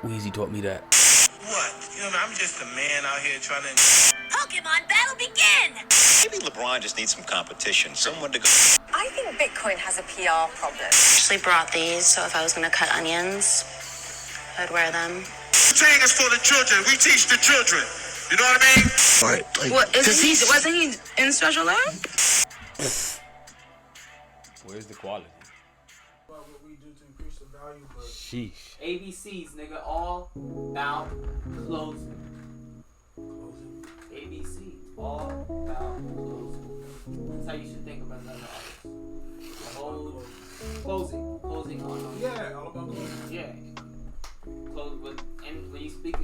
Weezy taught me that. What? You know, I'm just a man out here trying to... Pokemon battle begin! Maybe LeBron just needs some competition. Someone to go. I think Bitcoin has a PR problem. I actually brought these, so if I was going to cut onions, I'd wear them. Training is for the children. We teach the children. You know what I mean? Right. What, wasn't he in special ed? Where's the quality? What we do to increase the value, but Sheesh. ABCs, nigga, all about closing. ABC, all about closing. That's how you should think about another artist. The whole closing on. yeah, all about closing. Yeah. Close when you speak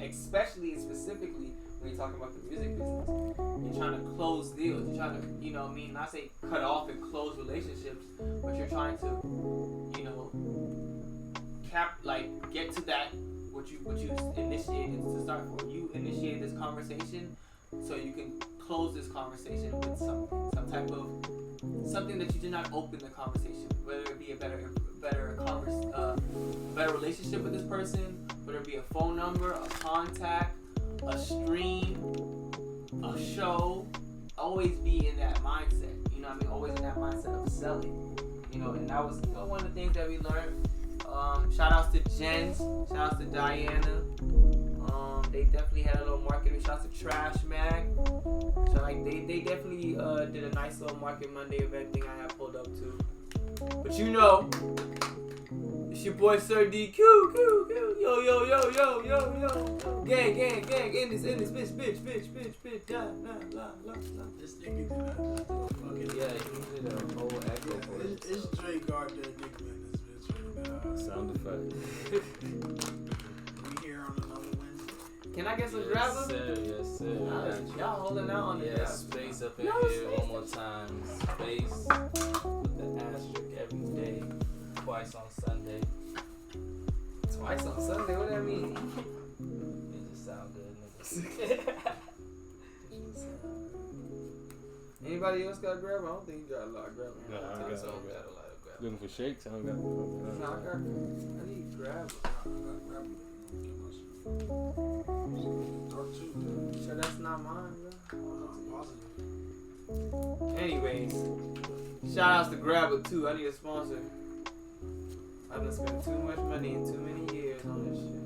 especially and specifically when you're talking about the music business, you're trying to close deals. You're trying to, you know what I mean, not say cut off and close relationships, but you're trying to, you know, get to that what you initiated to start for. You initiated this conversation so you can close this conversation with something that you did not open the conversation, whether it be a better relationship with this person, whether it be a phone number, a contact, a stream, a show. Always be in that mindset, you know what I mean? Always in that mindset of selling, you know. And that was, you know, one of the things that we learned. Shout outs to Jens, shout outs to Diana. They definitely had a little marketing. Shout out to Trash Mag. So like they definitely did a nice little Market Monday event thing I have pulled up too. But you know, it's your boy Sir DQ, yo, gang, in this bitch, la. This nigga did a fucking... Yeah, he did a whole echo for it. It's Drake out there nigga in this bitch right now. Sound effect. We here on another Wednesday. Can I get some grabber? Yes, sir. Y'all holding out on the grab. Space up in here one more time. Space with the asterisk every day. Twice on Sunday. Twice on Sunday? What do that mean? It just sound good, nigga. Anybody else got grabber? I don't think you got a lot of grabber. No, I I got got a grabber. lot of grab. Looking for shakes? I don't got. I need grabber. Dark too, So that's not mine, bro. positive. Anyways, shout outs to Grabber too. I need a sponsor. I've been spending too much money in too many years on this shit.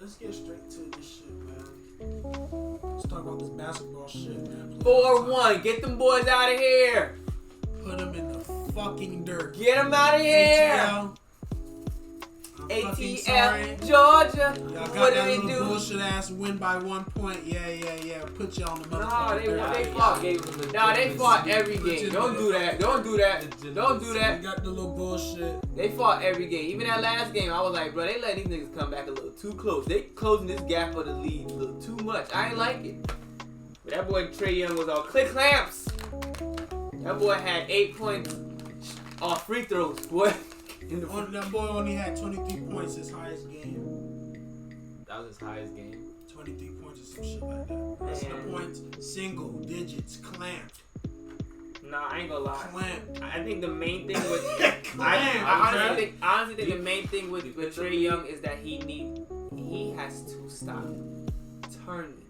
Let's get straight to this shit, man. Let's talk about this basketball shit, man. 4-1, get them boys out of here. Put them in the fucking dirt. Get them out of here. ATL. I'm fucking sorry. ATL, Georgia. Y'all got What that do we little do? bullshit ass win by 1 point. Yeah. Put y'all on the Nah, motherfucking dirt. they fought every game. Don't do that. Don't do that. We got the little bullshit. They fought every game. Even that last game, I was like, bro, they let these niggas come back a little too close. They closing this gap of the lead a little too much. I ain't like it. But that boy Trae Young was all click clamps. That boy had 8 points off free throws, boy. That boy only had 23 points, his highest game. That was his highest game. 23 points or some shit like that. Rest of the points, single digits, clamped. Nah, I ain't gonna lie. Clamped. I think the main thing with I honestly think the main thing with Trae Young is that he has to stop turning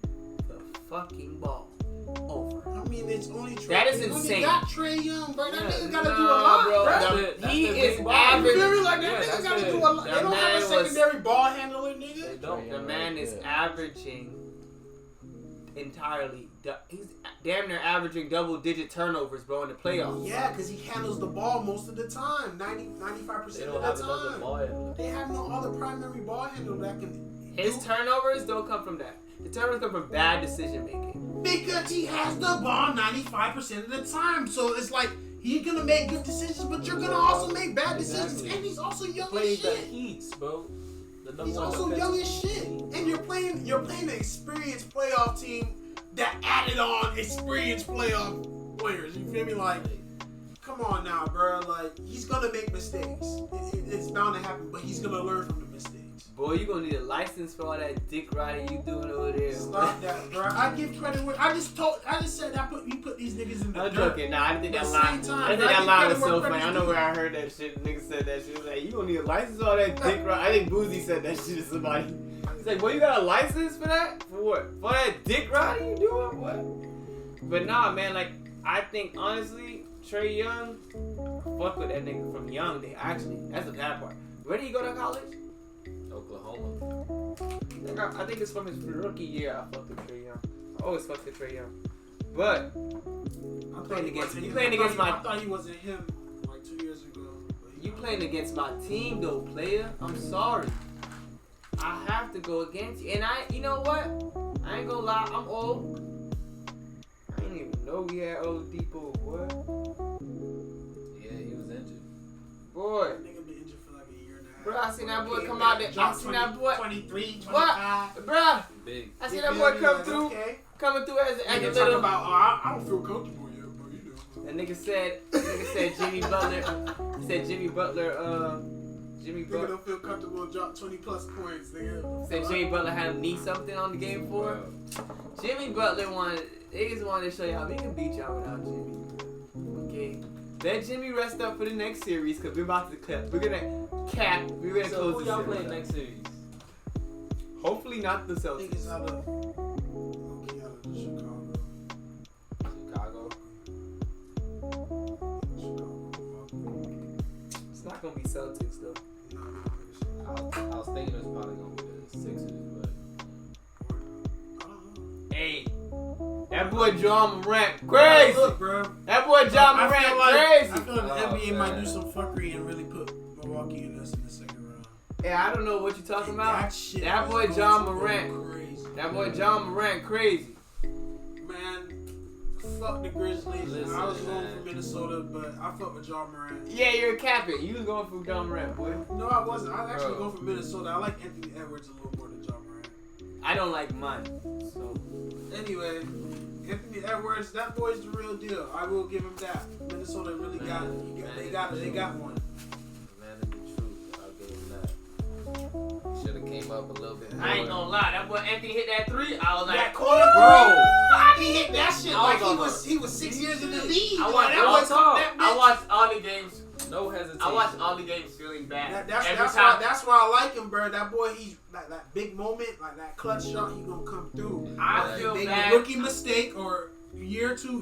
the fucking ball over. I mean, it's only Trae. That is When insane. you got Trae Young, bro. That nigga gotta Nah, do a lot, bro. bro. He is You average. feel me? Like, that Yeah, nigga that's gotta good. do a lot. They That don't have a man was- secondary ball handler, nigga. They don't. The man is averaging entirely. He's damn near averaging double-digit turnovers, bro, in the playoffs. Yeah, because he handles the ball most of the time. 95% They of don't the have another time. ball handler. They have no other primary ball handler that can His do. turnovers don't come from that. The turnovers come from bad decision making. Because he has the ball 95% of the time. So it's like, he's going to make good decisions, but you're going to also make bad decisions. Exactly. And he's also young as Played the shit. Heats, bro. The number He's one also defensive young as shit. team. And you're playing an experienced playoff team that added on experienced playoff players. You feel me? Like, come on now, bro. Like, he's going to make mistakes. It's bound to happen, but he's going to learn from the mistakes. Boy, you gonna need a license for all that dick riding you doing over there. Stop that, bro. I give credit where I just said that you put these niggas in the I'm dirt. joking. Nah, I didn't think that line. At the same time, I think that give line credit was so where funny. I credit's know due. where I heard that shit. Nigga said that shit. He was like, you gonna need a license for all that dick ride. I think Boozy said that shit to somebody. He's like, boy, you got a license for that? For what? For that dick riding you doing? What? But nah, man, like, I think honestly, Trey Young, fuck with that nigga from young. That's the bad part. Where did he go to college? Oklahoma. I think it's from his rookie year. I fucked with Trey Young. I always fucked with Trey Young. But I playing against I thought he wasn't him like 2 years ago. you playing against my team though, player. I'm sorry. I have to go against you. And you know what? I ain't gonna lie. I'm old. I didn't even know we had Oladipo, boy. Yeah, he was injured. Boy. That nigga been injured for like a year and a half. Bro, I seen that boy come out there. I seen that boy. 23, 25. What? Bruh. Big. I seen that boy come through. Okay. Coming through as a Nigga little. talk about, I don't feel comfortable yet, but you know. That nigga said Jimmy Butler. He said Jimmy Butler. Nigga don't feel comfortable and drop 20 plus points, nigga. Said Jimmy Butler had him knee something on the game 4. Jimmy Butler wanted to show y'all we can beat y'all without Jimmy. Okay. Let Jimmy rest up for the next series because we're about to cut. We're gonna So close who the y'all series playing out. next series? Hopefully not the I think it's Celtics. out of Chicago. Chicago. It's not gonna be Celtics though. I was thinking it was probably gonna be the Sixers, but Hey, that boy John Morant crazy. Look, bro. That boy John I Morant feel like crazy. the Oh, NBA might man. do some fuckery and really put Milwaukee in us in the second round. Yeah, I don't know what you're talking about. That shit That is boy going John to go Morant. crazy. That boy John Morant crazy. Man, fuck the Grizzlies. Listen, I was going man. for Minnesota, but I fuck with John Morant. Yeah, you're capping. You was going for John Morant, boy. No, I wasn't. I was actually Bro. going for Minnesota. I like Anthony Edwards a little more than John Morant. I don't like mine. So Anyway, Anthony Edwards, that boy's the real deal. I will give him that. Minnesota really got it. They got one. man, to be true, I'll give him that. Should have came up a little bit more. I ain't gonna lie, that boy Anthony hit that 3. I was like, That corner, bro. He hit that shit I like was he was 6 years in the league. I Like, watched, that boy took that I bitch. watched all the games. No hesitation. I watched all the games feeling bad. That's why I like him, bro. That boy, he's like that big moment, like that clutch shot, he gonna come through. I feel Make bad. a rookie mistake or year two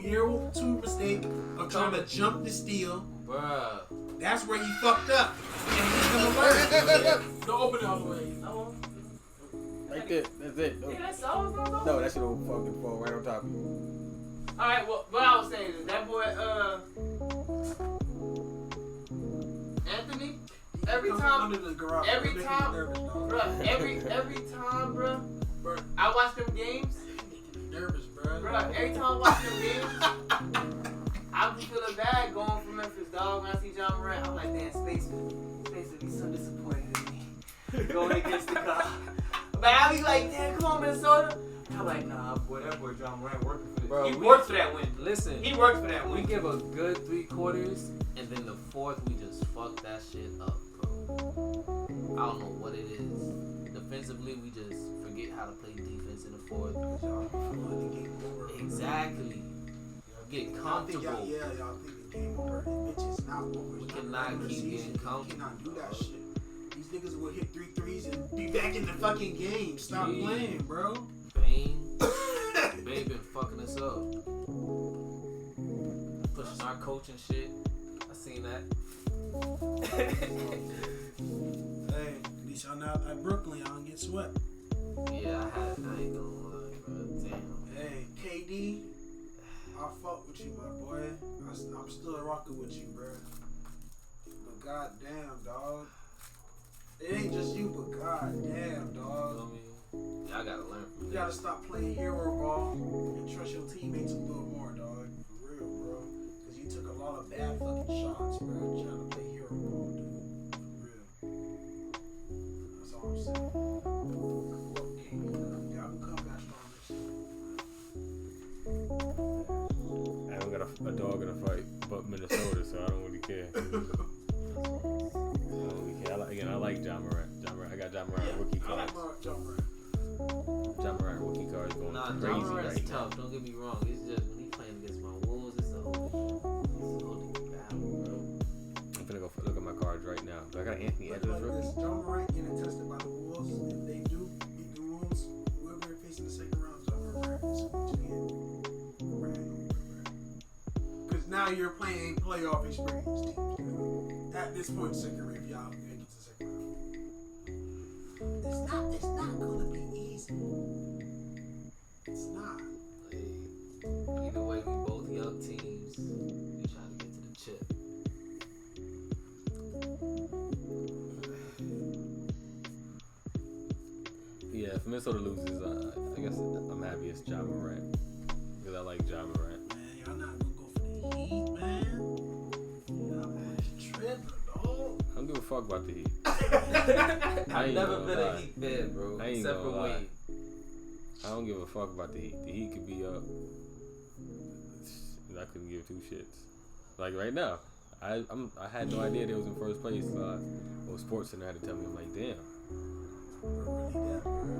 mistake of trying to jump the steal. Bruh. That's where he fucked up. And he's gonna learn. Don't open it all the way. Right there. That's it. Yeah, that's all, bro. No, that shit will fucking fall right on top of you. Alright, well, what I was saying is that boy, Anthony, every Come time, under the garage. every Making me time, nervous, dog. bruh, every time, bruh, Bruh, I watch them games, making me nervous, bro. bruh, every time I watch them games, I'm just feeling bad going for Memphis, dog. When I see John Morant, I'm like, damn, Space would be so disappointed in me going against the guy. But I'll be like, damn, come on, Minnesota. I'm like, nah, boy, that boy John Morant working for this. Bro, He worked for that win. Listen, He worked for that we win. give a good 3 quarters, and then the fourth we just fuck that shit up, bro. I don't know what it is. Defensively, we just forget how to play defense in the fourth. Exactly. Get comfortable. Y'all think the game over. And bitch, it's not over. We It's not cannot regular keep getting season. You comfortable, cannot do that bro. shit. These niggas will hit 3 threes and be back in the fucking game. Stop Gee. playing, bro. Bane been fucking us up. Pushing our coach and shit. I seen that. Hey, at least y'all not like Brooklyn. Y'all don't get swept. Yeah, I ain't gonna lie, bro. Damn. Hey, KD, I fuck with you, my boy. I'm still rocking with you, bro. But goddamn, dog. It ain't just you, but goddamn, You dog. know me? Y'all gotta learn from You this. gotta stop playing hero ball and trust your teammates a little more, dog. For real, bro. Cause you took a lot of bad fucking shots, bro. Trying to play hero ball, dude. For real. That's all I'm saying. Okay, y'all can come back strong next year. I don't got a dog in a fight, but Minnesota, so I don't really care. I like like John Morant. I got John Morant rookie I cards. like John Morant. John Morant rookie cards going Nah, crazy John Morant's right now. tough. Don't get me wrong. It's just when he playing against my Wolves, it's a whole different battle, bro. I'm finna go look at my cards right now. Do I got an Anthony But Edwards like rookie? this, John Morant getting tested by the Wolves. If they do beat the Wolves, whoever they're facing the second round, John Morant is going to get ran over. Because now you're playing playoff experience teams. At this point, second round, y'all make it to the second round. It's not gonna be easy. It's not. Either way, we both young teams. We trying to get to the chip. Yeah, if Minnesota loses, I guess I'm happy it's John Morant. Because I like John Morant. Man, y'all not gonna go for the Heat, man. Y'all boys tripping, dog. I don't give a fuck about the Heat. I've ain't never gonna been lie. a Heat fan, bro. I ain't Except for gonna lie. Wade. I don't give a fuck about the Heat. The Heat could be up. And I couldn't give two shits. Like right now, I had no idea they was in first place. Well, SportsCenter had to tell me. I'm like, damn.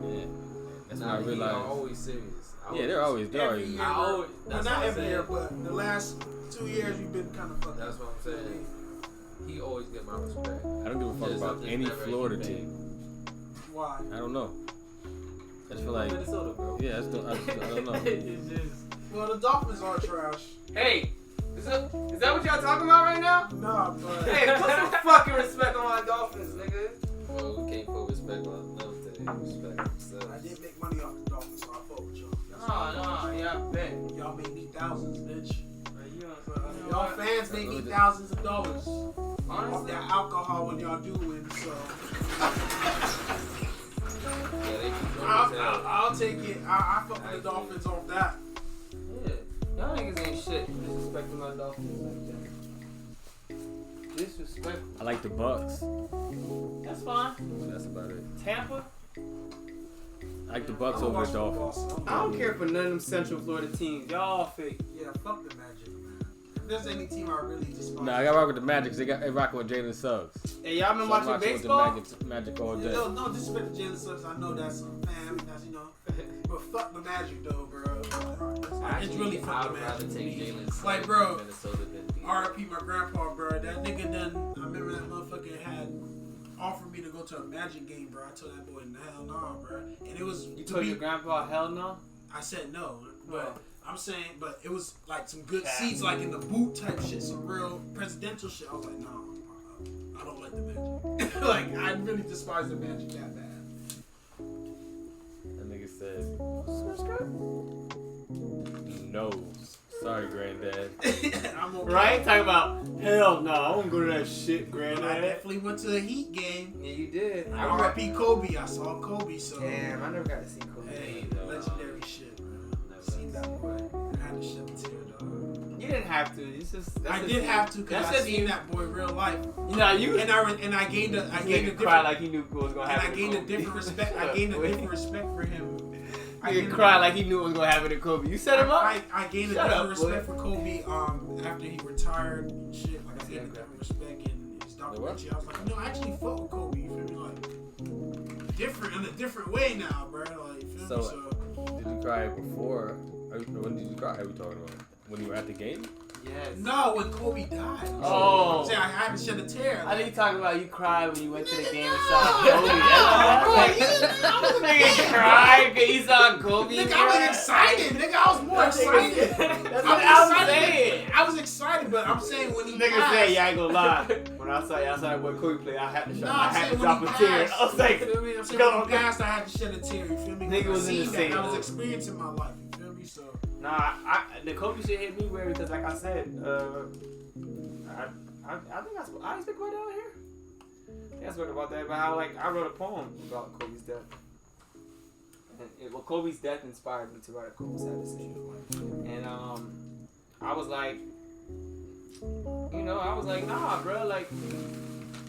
Yeah. That's when I The Heat realized. are always serious. Yeah, they're always. Every year, well, That's not what I'm every year, saying. but the last 2 years you've been kind of fucking. That's what I'm saying. He always get my respect. I don't give a fuck Just about something any never Florida even team. Why? I don't know. I just feel like. Minnesota, bro. Yeah, I don't know. It's just. Well, the Dolphins are trash. Hey, is that what y'all talking about right now? Nah, but Hey, put some fucking respect on my Dolphins, nigga. Well, we can't put respect on them today. Respect I themselves. did make money off the Dolphins, so I fuck with y'all. No, yeah, I bet. Y'all made me thousands, bitch. You know, Y'all fans made me thousands of dollars off honestly, that alcohol when y'all do win, so Yeah, they keep going as hell. I'll take it. I fuck with the Dolphins off that. yeah. Y'all niggas ain't shit. Disrespecting my Dolphins like that. Disrespect. I like the Bucks. That's fine. But that's about it. Tampa. I like the Bucks I'm over watching the Dolphins. Boston. I don't care for none of them Central Florida teams. Y'all fake. Yeah, fuck the Magic, man. If there's any team I really despise. Nah, I got rock with the Magic. They rocking with Jalen Suggs. Hey, y'all been So I'm watching rocking baseball? with the Magic all day. No disrespect to Jalen Suggs. I know that's that's but fuck the Magic though, bro. It's really I'd fuck the rather Magic. take to me. Jalen Suggs Like, bro, from Minnesota than the R.I.P. my grandpa, bro. That nigga done. I remember that motherfucker had offered me to go to a Magic game, bro. I told that boy, hell no, bro. And it was. You told your grandpa hell no? I said no, but I'm saying, but it was like some good seats, like in the boot type shit, some real presidential shit. I was like, no, I don't like the Magic. Like, I really despise the Magic that bad. That nigga said, no. Sorry, granddad. I'm okay. Right? Talking about hell no, I won't go to that shit, But I granddad. definitely went to a Heat game. Yeah, you did. R.I.P. Kobe. I saw Kobe, so. Damn, I never got to see Kobe. Hey, legendary shit, bro. Seen that boy. I had to shed a tear, dog. You didn't have to. It's just. I did have to because that's I seen that boy real life, You know, you. and I gained a Nigga different, cry like he knew what was gonna and happen. I gained a to Kobe. different respect. I gained a different respect for him. Nigga cry like he knew what was gonna happen to Kobe. You set him up. I gained a Shut different up, respect boy. for Kobe after he retired and shit. Like I gained a different respect in his documentary. I was like, I actually fuck with Kobe. You feel me? Like different in a different way now, bro. Like you feel me? So Did you cry before? When did you cry? Are we talking about? When you were at the game? Yes. no, when Kobe died. Oh. I'm saying I had to shed a tear. I think you talking about you cried when you went to the game and saw Kobe. Nigga cried because you saw Kobe. Nigga, I was excited. Nigga, I was more excited. That's what I'm saying. I was excited, but I'm saying when he Nigga passed, said, yeah, I ain't gonna lie. When I saw when Kobe played, I had to No, I I'm had to saying drop when a he tear. passed. I was like, You feel me? I'm saying go. when he passed, I had to shed a tear. You feel me? Nigga was I seen insane. that. That was experience in my life. You feel me? So Nah, the Kobe shit hit me weird because, like I said, I think I speak about that out here. I think I spoke about that, about how like I wrote a poem about Kobe's death. And Kobe's death inspired me to write a poem, sad to say. And I was like, nah, bro, like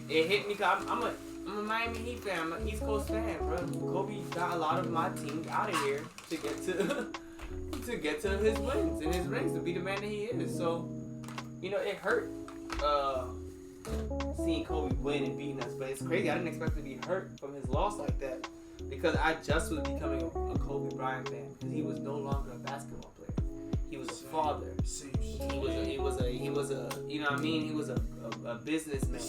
it hit me cause I'm a Miami Heat fan, I'm an East Coast fan, bro. Kobe got a lot of my team out of here to get to his wins and his rings, to be the man that he is. So, you know, it hurt seeing Kobe win and beating us. But it's crazy. I didn't expect to be hurt from his loss like that because I just was becoming a Kobe Bryant fan because he was no longer a basketball player. He was a father. He was a you know what I mean? He was a businessman.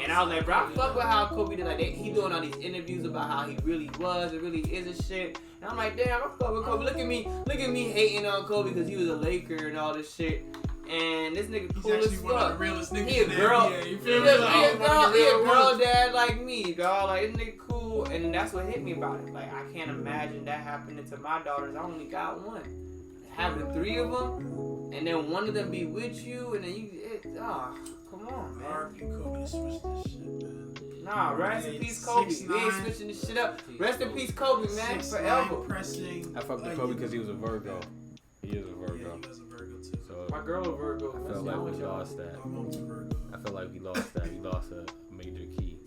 And I was like, bro, I fuck with how Kobe did. Like, he doing all these interviews about how he really was and really is and shit. And I'm like, damn, I fuck with Kobe. Look at me hating on Kobe because he was a Laker and all this shit. And this nigga cool as fuck. One of the realest niggas he a girl. in the NBA, you feel me? He a girl dad like me, dog. Like, this nigga cool. And that's what hit me about it. Like, I can't imagine that happening to my daughters. I only got one. Having 3 of them, and then one of them be with you, and then come on, man. R.P. Kobe switch this shit, man. Nah, rest in peace, Kobe. We ain't switching this shit up. Rest in peace, Kobe, man, forever. Pressing. I fucked with Kobe because he was a Virgo. He is a Virgo. Yeah, he was a Virgo too. So my girl a Virgo. I felt like we lost that. My mom's a Virgo. I felt like we lost that. We lost a major key.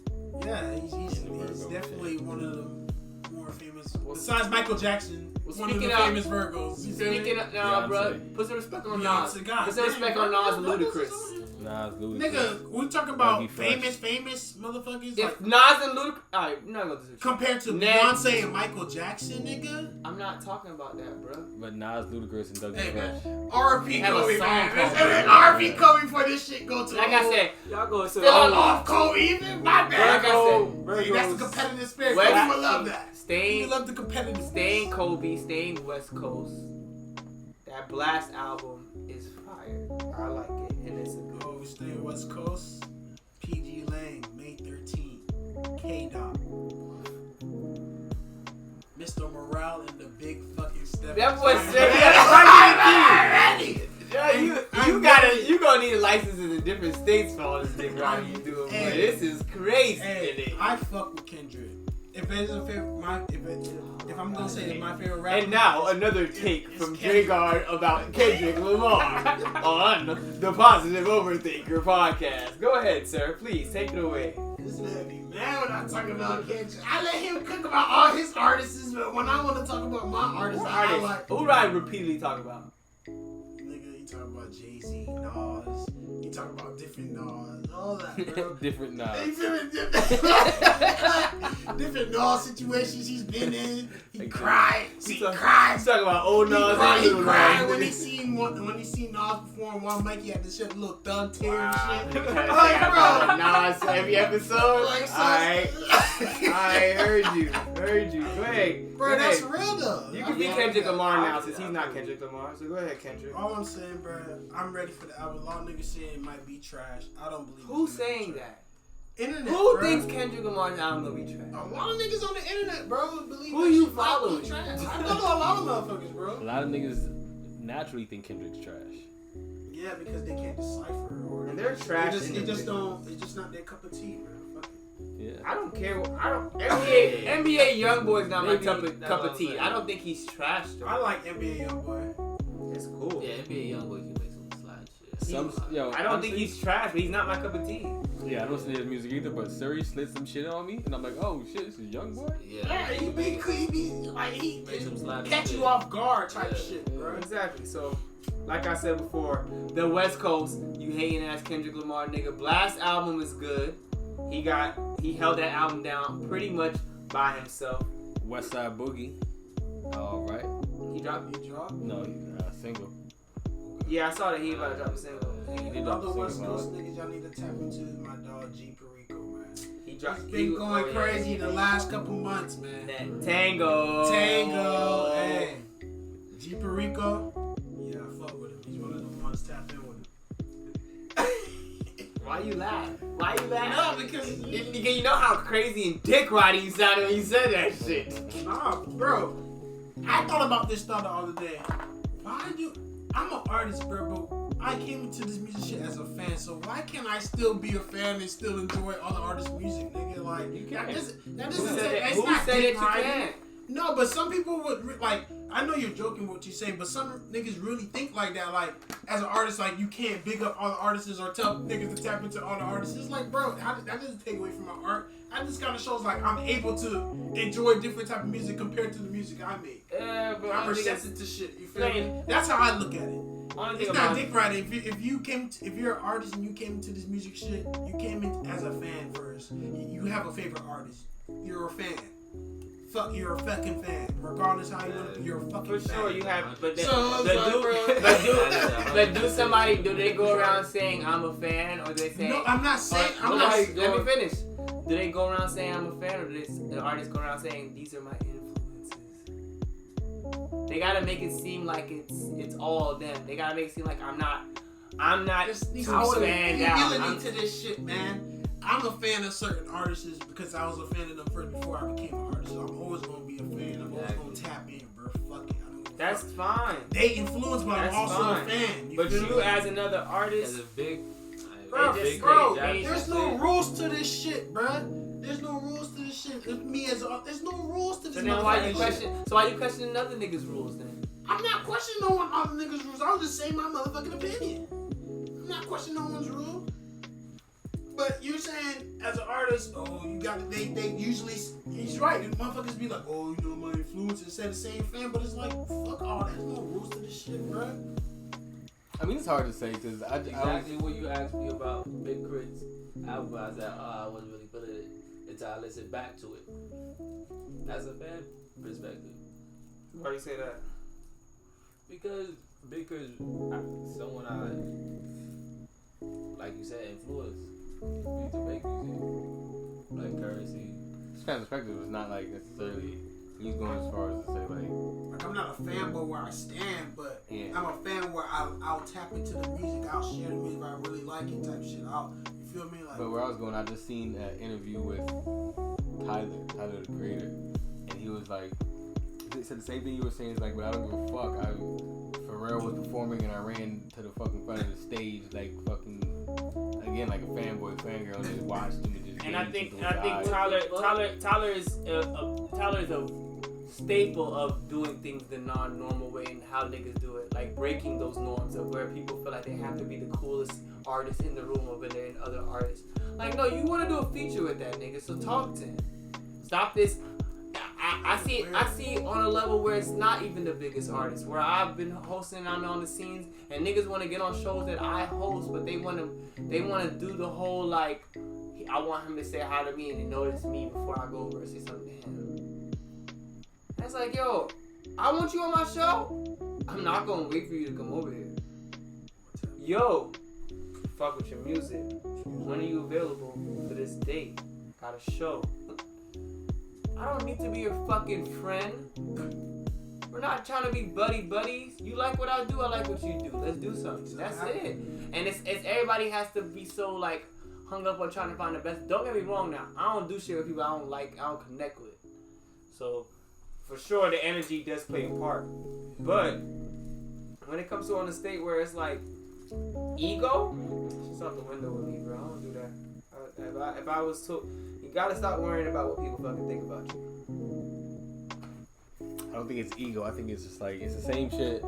Yeah, he's definitely one of the more famous. Besides Michael Jackson, one of the famous Virgos. Speaking of, nah, bro, put some respect on Nas. Put some respect on Nas and Ludacris. Nigga, we talking about famous motherfuckers. If Nas and Ludacris, alright, not gonna do compared to Beyonce and Michael Jackson, nigga. I'm not talking about that, bro. But Nas, Ludacris, and Doug Fresh. R.P. Kobe, man. R.P. Kobe before this shit go to. Like I said, y'all go still off Kobe even. My bad. Like I said, that's the competitive spirit. Kobe would love that. You love the competitive. Staying Kobe, staying West Coast. That Blast album is fire. I like it, and it's a good. Oh, we stay West Coast. PG Lang, May 13. K-Dot. Mr. Morale and the big fucking step. That boy said, you gonna need licenses in different states for all this thing right you doing. Hey, this is crazy. Hey, I fuck with Kendrick. If it's a favorite, if I'm gonna say it's my favorite rapper. And now another take from J-Guard about Kendrick Lamar on the Positive Overthinker Podcast. Go ahead, sir. Please take it away. This man be mad when I talk about Kendrick. I let him cook about all his artists, but when I want to talk about my artists, I like. Who do I repeatedly talk about? Nigga, you talk about Jay-Z, Nas. You talk about different Nas, all that, bro. Different Nas. Different Nas situations he's been in. He cried. He cried. He's talking about old Nas. He cried when he seen Nas perform one mic. He had to shit little thug tear and shit. Like, bro, Nas every episode. Like, alright, heard you. Go ahead. Bro, that's real though. You can be Kendrick Lamar now since he's not Kendrick Lamar. So go ahead, Kendrick. All I'm saying, bro, I'm ready for the album. A lot of niggas saying it might be trash. I don't believe. Who's saying that? Internet. Who thinks Kendrick Lamar's album will be trash? A lot of niggas on the internet, bro, believe. Who you following? I know a lot of motherfuckers, bro. A lot of niggas naturally think Kendrick's trash. Yeah, because they can't decipher or and they're trash. They just don't. It's just not their cup of tea, bro. Fuck it. Yeah. I don't care. NBA YoungBoy's not my cup of tea. I don't think he's trash though. I like NBA YoungBoy. It's cool. Yeah, NBA YoungBoy can make some slide shit. I don't think he's trash, but he's not my cup of tea. Yeah, I don't listen to his music either, but Siri slid some shit on me, and I'm like, oh shit, this is YoungBoy? Yeah, he be like he make some slide catch you off guard type shit, bro. Exactly. So, like I said before, the West Coast, you hating ass Kendrick Lamar nigga. Blast album is good. He held that album down pretty much by himself. West Side Boogie. Alright. He dropped? No, single. Yeah, I saw that he about to drop a single. He did drop a Other West single. Coast niggas y'all need to tap into is my dog G Perico, man. He's been going crazy the last couple months, man. That Tango. Hey. G Perico. Yeah, I fuck with him. He's one of the ones tap in with him. Why you laugh? No, because you know how crazy and dick riding you sounded when you said that shit. Nah, bro. I thought about this thought the other day. I'm an artist, bro, but I came into this music shit as a fan, so why can't I still be a fan and still enjoy other artists' music, nigga? Like, you can't. Who said that you can't? No, but some people would, like, I know you're joking what you say, but some niggas really think like that. Like, as an artist, like, you can't big up all the artists or tell niggas to tap into all the artists. It's like, bro, that doesn't take away from my art. That just kind of shows, like, I'm able to enjoy different type of music compared to the music I make. Yeah, but I'm receptive to shit. You feel me? That's how I look at it. Only It's thing not about dick riding. If you're an artist and you came into this music shit, you came in as a fan first. You have a favorite artist. You're a fan. Fuck, you're a fucking fan. Regardless how you want to be, you're a fucking for fan. sure you have, but do somebody do they go around saying I'm a fan or they say No, I'm not saying. let me finish. Do they go around saying I'm a fan or do the artists go around saying these are my influences? They gotta make it seem like it's all them. They gotta make it seem like I'm not Just need too some fanned out. humility to this shit, man. I'm a fan of certain artists because I was a fan of them first before I became an artist. So I'm always gonna be a fan. I'm always gonna tap in, bro. Fuck it. I don't give a That's fuck. fine. They influence, but That's I'm also fine. a fan. But feel you me? as another artist, As a big, Bro, just- bro, they- there's no rules to this shit, bro. There's no rules to this shit. It's me as a, there's no rules to this. so then why you motherfucking question? shit. So why you questioning other niggas' rules then? I'm not questioning no one other niggas' rules. I was just saying my motherfucking opinion. I'm not questioning no one's rules. But you're saying as an artist, oh, you got to, they usually, he's right. The motherfuckers be like, oh, you know, my influencer said the same fan, but it's like, fuck all, there's no rules to this shit, bro. I mean, it's hard to say because exactly what you asked me about Big Crit's album. I said, I wasn't really feeling it until I listened back to it. As a fan perspective. Why do you say that? Because Big Crit, someone like you said, influence me to make music. Like Currency. This kind of perspective is not like necessarily he's going as far as to say like I'm not a fanboy where I stand, but Yeah. I'm a fan where I'll tap into the music, I'll share the music if I really like it type shit. You feel me? Like, But where I was going, I just seen an interview with Tyler the Creator, and he was like, he said the same thing you were saying. It's like, but I don't give a fuck. Pharrell was performing, and I ran to the fucking front of the stage, like fucking again, like a fanboy, fangirl, and just watched him and just. And I think eyes. Tyler is a staple of doing things the non-normal way and how niggas do it, like breaking those norms of where people feel like they have to be the coolest artist in the room over there and other artists. Like, no, you want to do a feature with that nigga, so talk to him. Stop this. I see it on a level where it's not even the biggest artist. Where I've been hosting, I'm on the scenes, and niggas want to get on shows that I host, but they want to do the whole like, I want him to say hi to me and notice me before I go over and say something to him. That's like, yo, I want you on my show. I'm not gonna wait for you to come over here. Yo, fuck with your music. When are you available for this date? Got a show. I don't need to be your fucking friend. We're not trying to be buddies. You like what I do, I like what you do. Let's do something. That's it. And it's everybody has to be so like hung up on trying to find the best. Don't get me wrong now. I don't do shit with people I don't like, I don't connect with. So for sure the energy does play a part. But when it comes to on the state where it's like ego, it's out the window with me, bro. I don't do that. If I was to, you gotta stop worrying about what people fucking think about you. I don't think it's ego. I think it's just like it's the same shit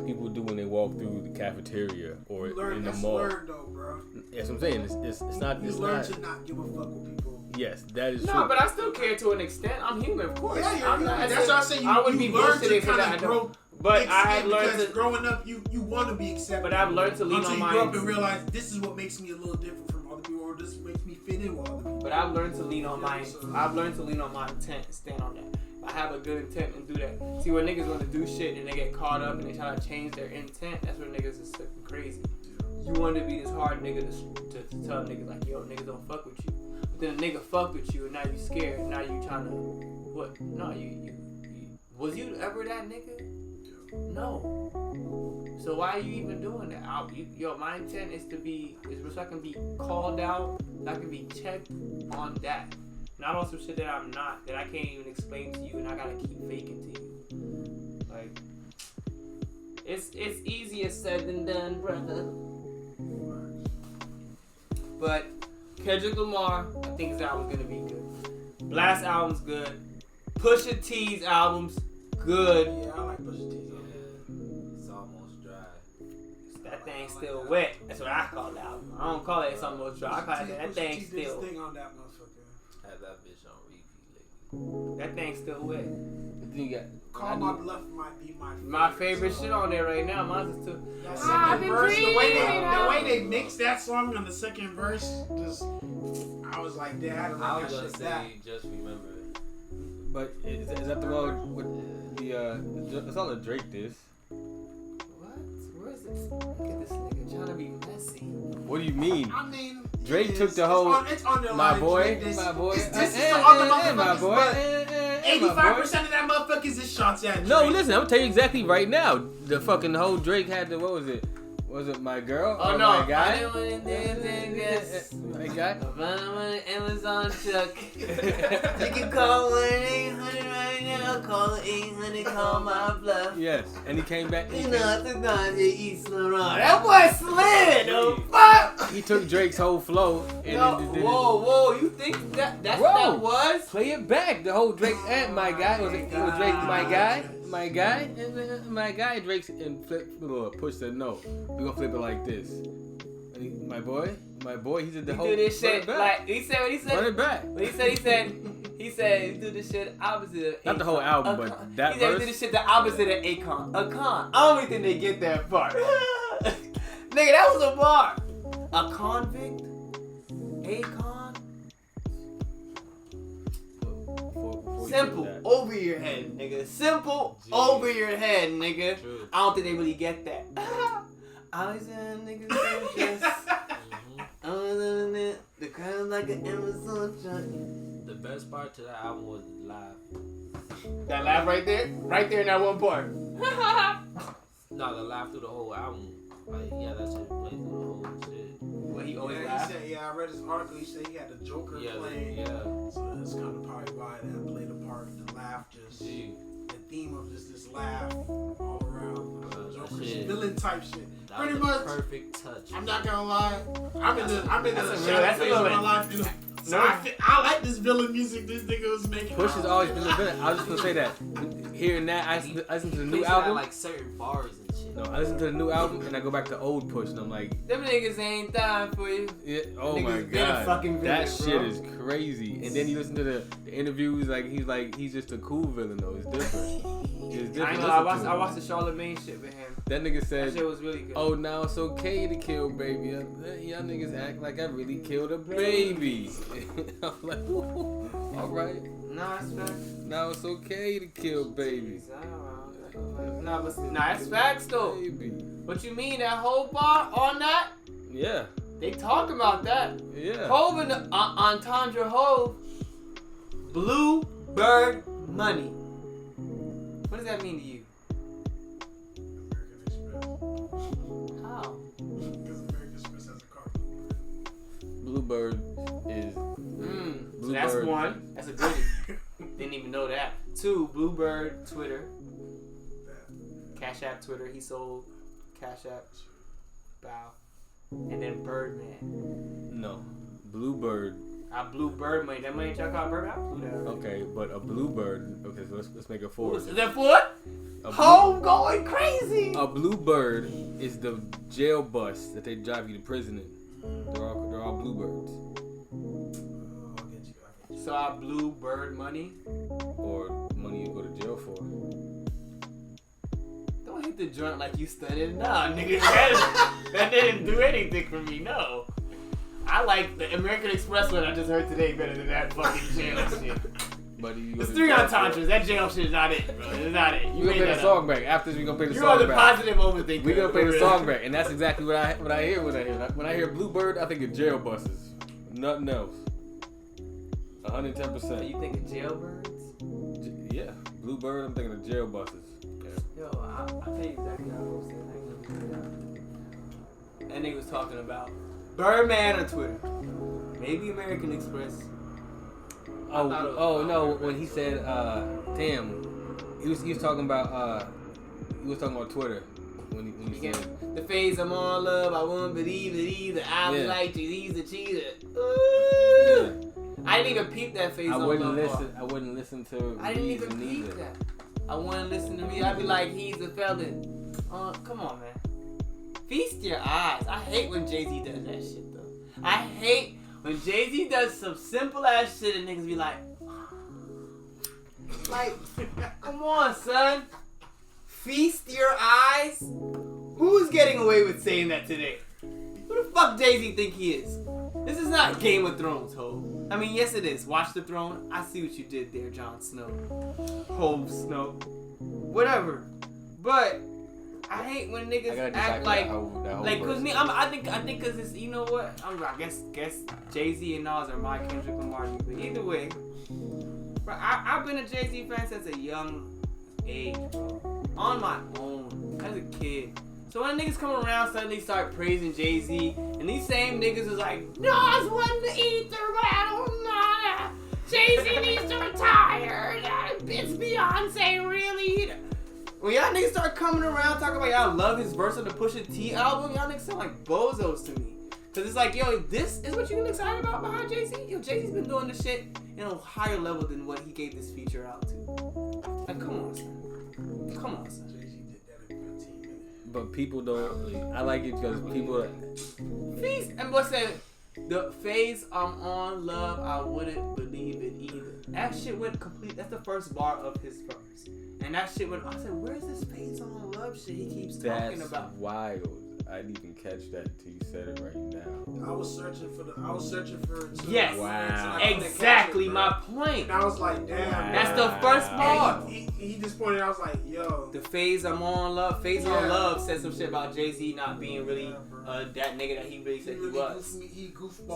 people do when they walk through the cafeteria or in the mall. Learn though, bro. That's what I'm saying. It's not. You It's learn not. to not give a fuck with people. Yes, that is No, true. but I still care to an extent. I'm human, of course. Yeah, you're I'm human. not- That's what I'm saying. I would be You learn to bullshitting for kind that. of grow. But I have learned because to. growing up, you want to be accepted. But I've learned to lean until on you my. grow up and realize this is what makes me a little different from other people, or this makes me fit in with other people. But I've learned to lean on my. I've learned to lean on my intent and stand on that. I have a good intent and do that. See, when niggas want to do shit and they get caught up and they try to change their intent, that's when niggas is fucking crazy. You want to be this hard nigga to tell niggas like, yo, niggas don't fuck with you. But then a nigga fucked with you and now you scared and now you trying to, what? No, you was you ever that nigga? No. So why are you even doing that? My intent is so I can be called out, I can be checked on that. Not on some shit that I'm not, that I can't even explain to you and I gotta keep faking to you. Like, it's easier said than done, brother. But Kendrick Lamar, I think his album's gonna be good. Blast album's good. Pusha T's album's good. Yeah, I like Pusha T's album. It's almost dry. That thing's still wet. That's what I call the album. I don't call it it's almost dry. I call it that thing's Pusha T did his still. thing on that motherfucker. Had that bitch on repeat lately. That thing's still wet. Then you got. Call My Bluff might be My favorite shit on there right now. Mine's is too. That second verse, the way they mixed that song on the second verse, just I was like, they had to I write was that gonna shit say, back. just remember it. But is that the one with the it's all the Drake diss? What? Where is this? Look at this nigga trying to be messy. What do you mean? I mean, Drake took the whole it's underlined. my boy, This and is the other my motherfuckers, boy, but and my boy. 85% of that motherfuckers is shots at Drake. No, listen, I'm gonna tell you exactly right now. The fucking whole Drake had the, what was it? Was it my girl? Oh or no, my guy? I didn't want to this. My guy? I found him on Amazon truck. You can call 1-800 right now. Call 800, call my bluff. Yes, and he came back. You know, the guy that East Laurent. That boy slid. The fuck? He took Drake's whole flow and No, then did whoa, you think that's Bro, what that was? Play it back. The whole Drake and my guy was it was Drake my guy, and my guy Drake's and push the no. We gonna flip it like this. And my boy, he did the whole. He do this run shit it back. like he said. What he said? Run it back. What he said he do this shit opposite of Not the whole album, but that he said verse. he do this shit the opposite of Akon. Akon. I don't even think they get that far. Nigga, that was a bar. A convict. Akon. Before you Simple did that. over your head, nigga. Simple over your head, nigga. True. I don't think they really get that. I was in niggas so just. I was in it. The crowd like an Amazon truck. The best part to that album was the laugh. That laugh right there in that one part. No, the laugh through the whole album. Like, yeah, that shit played through the whole shit. Well, he always Yeah, laugh. he said, I read his article. He said he had the Joker Yeah, playing. yeah. So that's kind of probably why that played a part. The laugh, just Gee, the theme of just this laugh all around. Joker shit. villain type shit. that Pretty was much. a perfect touch. I'm not gonna lie. I'm in the that's a shadow phase of my villain. life. You know. So No. I like this villain music this nigga was making. Push has always been the villain. I was just gonna say that. Hearing that, I listen to the new He had, album. like certain bars and shit. No, I listen to the new album and I go back to old Push and I'm like, Them niggas ain't dying for you. yeah, oh Niggas my been a god, fucking villain, that bro. shit is crazy. And then you listen to the interviews, he's just a cool villain though. It's different. It's different. I ain't gonna lie, Listen to I him. watched the Charlemagne shit with him. That nigga That said, shit was really good. "Oh, now it's okay to kill baby. Y'all niggas act like I really killed a baby." I'm like, all right. Nah, that's facts. Now it's okay to kill babies. Nah, that's facts though. Baby. What you mean, that whole bar on that? Yeah. They talk about that. Yeah. Hove and Entendre Hove. Blue Bird Money. What does that mean to you? How? Because American Express has a car. Bluebird is So that's Bluebird. one. That's a goodie. Didn't even know that. Two, Bluebird Twitter. Cash App Twitter. He sold Cash App. Bow. And then Birdman. no. Bluebird. I blew bird money. That money y'all call bird? I blew that. Okay, but a bluebird. Okay, so let's make it four. Is that what? A Home going crazy. A bluebird is the jail bus that they drive you to prison in. They're all bluebirds. I'll get you. So I blew bird money. Or money you go to jail for. Don't hit the joint like you studied. Nah, nigga. That didn't do anything for me. No. I like the American Express one I just heard today better than that fucking jail shit. But you go It's to three jail for- entendres. That jail shit is not it, bro. It's not it. You gonna made play the that song up. back. After we gonna play the You're song on the back. positive overthinker. We gonna play for the real. song back, and that's exactly what I hear. When I hear bluebird, I think of jail buses. Nothing else. 110%. You think of jailbirds? Yeah, bluebird. I'm thinking of jail buses. Yo, I'll tell you exactly how I was saying. That nigga was talking about Birdman on Twitter. Maybe American Express. Oh no! When he said, damn, he was talking about Twitter when he Yeah. said, The phase I'm on love, I won't believe it either. I was Yeah. like you, he's a cheater. Ooh. yeah. I didn't even peep that phase I on wouldn't love. listen. I wouldn't listen to. I didn't Reason even peep either. that. I wouldn't listen to me. I'd be like, he's a felon. Come on, man. Feast your eyes. I hate when Jay-Z does that shit, though. I hate when Jay-Z does some simple ass shit and niggas be like, Like, come on, son. Feast your eyes. Who's getting away with saying that today? Who the fuck Jay-Z think he is? This is not Game of Thrones, ho. I mean, yes it is. Watch the Throne. I see what you did there, Jon Snow. Hove Snow. Whatever. But I hate when niggas act like cause me, I think cause it's, you know what? I guess Jay-Z and Nas are my Kendrick Lamar. But either way, bro, I've been a Jay-Z fan since a young age, bro. On my own, as a kid. So when niggas come around, suddenly start praising Jay-Z, and these same niggas is like, Nas won the ether, but I don't know. Jay-Z needs to retire. It's Beyonce, really. When y'all niggas start coming around talking about y'all love his verse on the Pusha T album, y'all niggas sound like bozos to me. Cause it's like, yo, this is what you get excited about behind Jay-Z? Yo, Jay-Z's been doing this shit in a higher level than what he gave this feature out to. Like, come on, son. Come on, son. But people don't. I like it because people. Feast and what's that? The phase I'm on, love, I wouldn't believe it either. That shit went complete. That's the first bar of his verse, and that shit went. I said, "Where's this phase on love shit he keeps talking about?" That's wild. I didn't even catch that until you said it right now. I was searching for it too. Yes. Wow. Exactly it, my point. And I was like, damn. That's the first bar. He just pointed out, I was like, yo. The phase I'm on love, phase on love said some shit about Jay-Z not being really that nigga that he really said he was.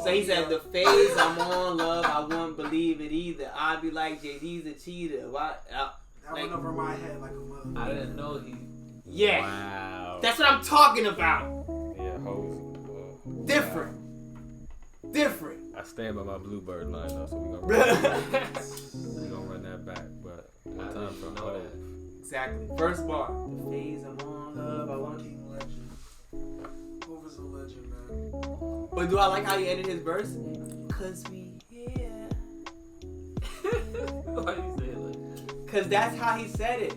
So he said, the phase I'm on love, I wouldn't believe it either. I'd be like, Jay-Z's a cheater. What? That went over my head like a mother. I didn't know he. Yeah. Wow. That's what I'm talking about. Yeah, hoes. Different. Different. I stand by my Bluebird line though, so we gonna run that back. But one time for hoes. Exactly. First bar. The phase I'm on love, I want. Fucking legend. Hov is a legend, man. But do I like how he ended his verse? Cause we here. Why you say it like that? Cause that's how he said it.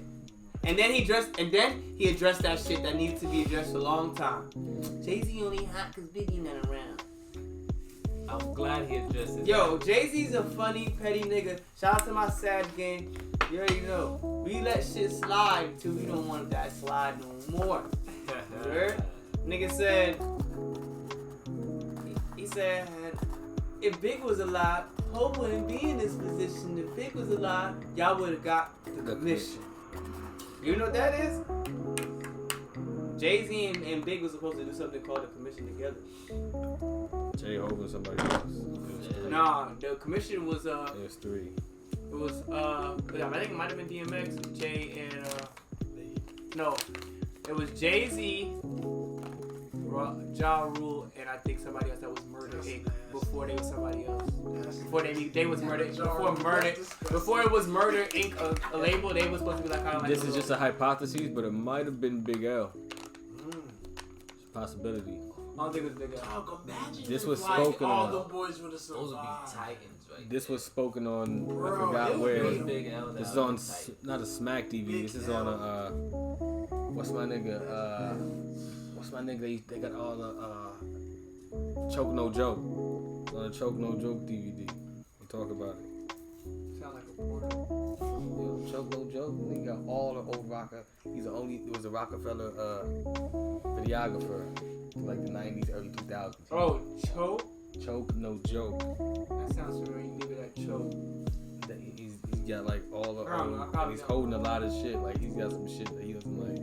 And then he addressed that shit that needs to be addressed a long time. Jay-Z only hot cause Biggie not around. I'm glad he addressed it. Yo, Jay-Z's a funny, petty nigga. Shout out to my sad gang. You already know. We let shit slide till we don't want that slide no more. You heard? Nigga said, he said, if Big was alive, Hope wouldn't be in this position. If Big was alive, y'all would have got the commission. You know what that is? Jay-Z and Big was supposed to do something called the commission together. J-Hope and somebody else. Nah, the commission was There's three. it was I think it might have been DMX, Jay and no, it was Jay-Z, Ja Rule, and I think somebody else that was Murder Inc. Before they was somebody else. Before they was Murder before it was Murder Inc. A label, they was supposed to be like kind of like. This is just a hypothesis, but it might have been Big L. It's a possibility. I don't think it was Big L. Dog, imagine This if, was like, spoken all on. the boys would have survived. Those would be titans, right? This was spoken on. Bro, I forgot it where. would be Big L. This is on not a Smack TV. Big This is L. on a what's my nigga? What's my nigga? They got all the Choke No Joke. It's on a Choke No Joke DVD. We talk about it. Sound like a porno. Yo, Choke No Joke. He got all the old rocker. He's the only. It was a Rockefeller videographer, like the 90s, early 2000s. Oh, Choke No Joke. That sounds familiar. You leave it at choke. He's got like all the and he's holding a lot of shit. Like he's got some shit that he doesn't like.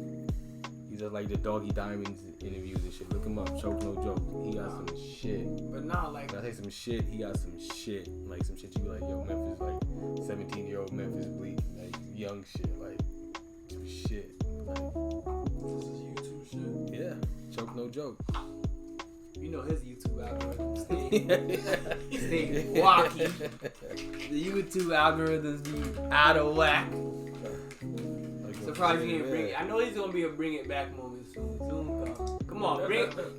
He does like the Doggy Diamonds interviews and shit. Look him up, Choke No Joke. He got some shit. But not like. When I say some shit, he got some shit. Like some shit you be like, yo, Memphis, like 17-year-old Memphis Bleak, like young shit, like some shit. Like This is YouTube shit. yeah, Choke No Joke. You know his YouTube algorithm stay wacky. The YouTube algorithms be out of whack. Surprised you didn't bring it. I know he's gonna be a bring it back moment soon. Come on,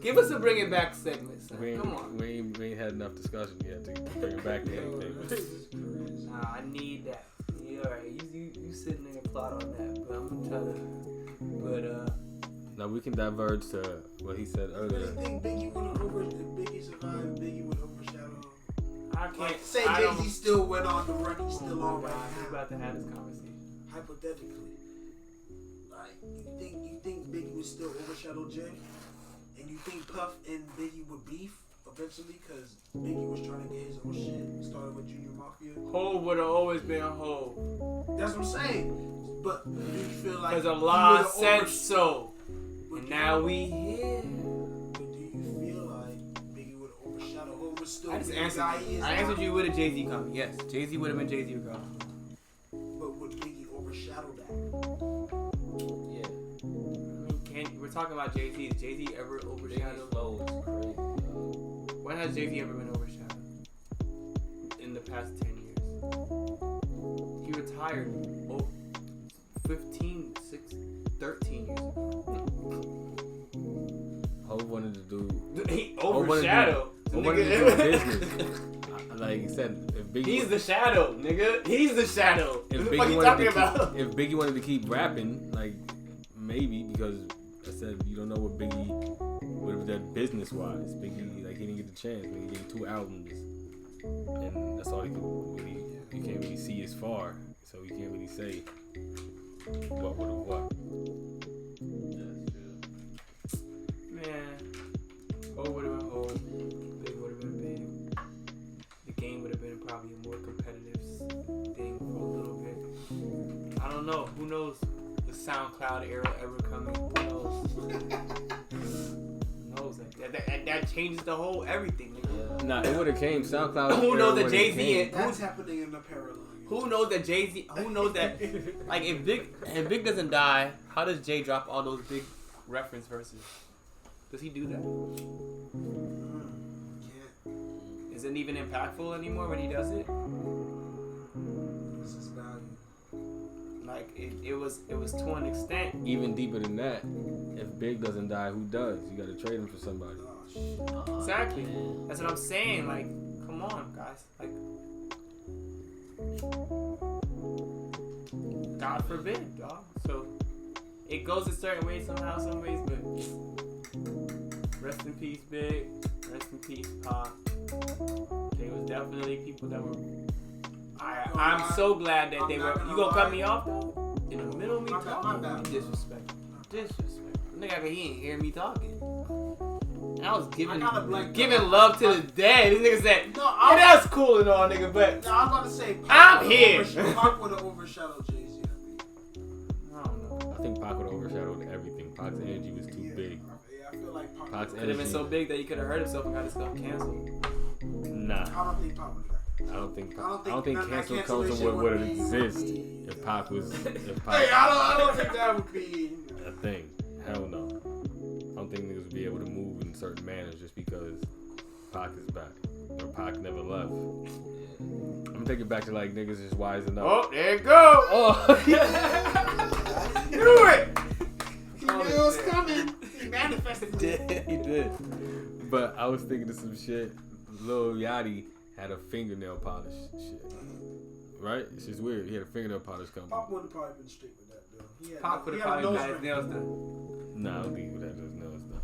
give us a bring it back segment, son. Come on. We ain't had enough discussion yet to bring it back to anything. Nah, I need that. Yeah, alright. You sitting there and plot on that, but I'm gonna try to. Now we can diverge to what he said You earlier. think Biggie would if Biggie survived, Biggie would overshadow? I can't. Like, say Jay-Z still went on the run, he's still on right He's now. about to have this conversation. hypothetically, like you think Biggie would still overshadow Jay, and you think Puff and Biggie would beef eventually because Biggie was trying to get his own shit started with Junior Mafia. Hov would have always been Hov. That's what I'm saying. But do you feel like Because Allah said so, and now we here. But do you feel like Biggie would have overshadowed Hov was still I just the answered. guy he is I answered now? you with a Jay-Z comment. Yes, Jay-Z would have been Jay-Z regardless. But would Biggie overshadow that? Yeah. I mean, we're talking about Jay-Z. Did Jay-Z ever overshadow? Biggie's flow is crazy, dog. When has Jay-Z ever been overshadowed? In the past 10 years. He retired 13 years ago. Hov wanted to do. He overshadowed. Hov wanted to do business. Like you said, if Biggie. He's the shadow, nigga. He's the shadow. If What the Biggie fuck you wanted talking to about? keep, if Biggie wanted to keep rapping, like maybe because I said you don't know what Biggie would have done business wise. Biggie like he didn't get the chance. Biggie gave 2 albums, and that's all he could really. You can't really see as far, so you can't really say what would have what. That's true. Man, Hov would have been Hov. Big would have been big. The game would have been probably a more competitive thing for a little bit. I don't know. Who knows? The SoundCloud era ever coming? Who knows? Who knows? That changes the whole everything, nigga. Nah, it would have came SoundCloud. Who knows that that Jay-Z and That's happening in the parallel. who knows that Jay-Z? Who knows that? Like if Big doesn't die, how does Jay drop all those big reference verses? Does he do that? Is it even impactful anymore when he does it? This is value. Like it was to an extent. Even deeper than that, if Big doesn't die, who does? You got to trade him for somebody. Oh, shit. Exactly. That's what I'm saying. Like, come on, guys. Like, God forbid, dog. So it goes a certain way somehow, some ways, but rest in peace, Big. Rest in peace, Pac. There was definitely people that were. I'm so glad that they were. You gonna cut me off though? In the middle of me talking? You disrespectful. Nigga, he ain't hear me talking. And I was giving love to the dead. This nigga said, yeah, that's cool and all, nigga, but No, I was about to say, I'm here. Pac would have overshadowed Jay-Z. I don't know. I think Pac would have overshadowed everything. Pac's energy was too big. Yeah, I feel like Pac Pac's Could have been energy. so big that he could have hurt himself and got himself canceled. Nah. I don't think Pac would have got that. I don't think that cancel cancellation culture would would exist be- if Pac was Hey, I don't think that would be. a thing. Hell no. I don't think niggas would be able to move in certain manners just because Pac is back or Pac never left. I'm gonna take it back to like niggas just wising up. Oh, there you go. Oh. Do it. He knew it was coming. He manifested it. He did. But I was thinking of some shit. Lil Yachty had a fingernail polish shit. Right? It's just weird. He had a fingernail polish company. Pac would have probably been straight with that, though. Pac would have probably got his nails done. Nah, I don't think he would have his nails done.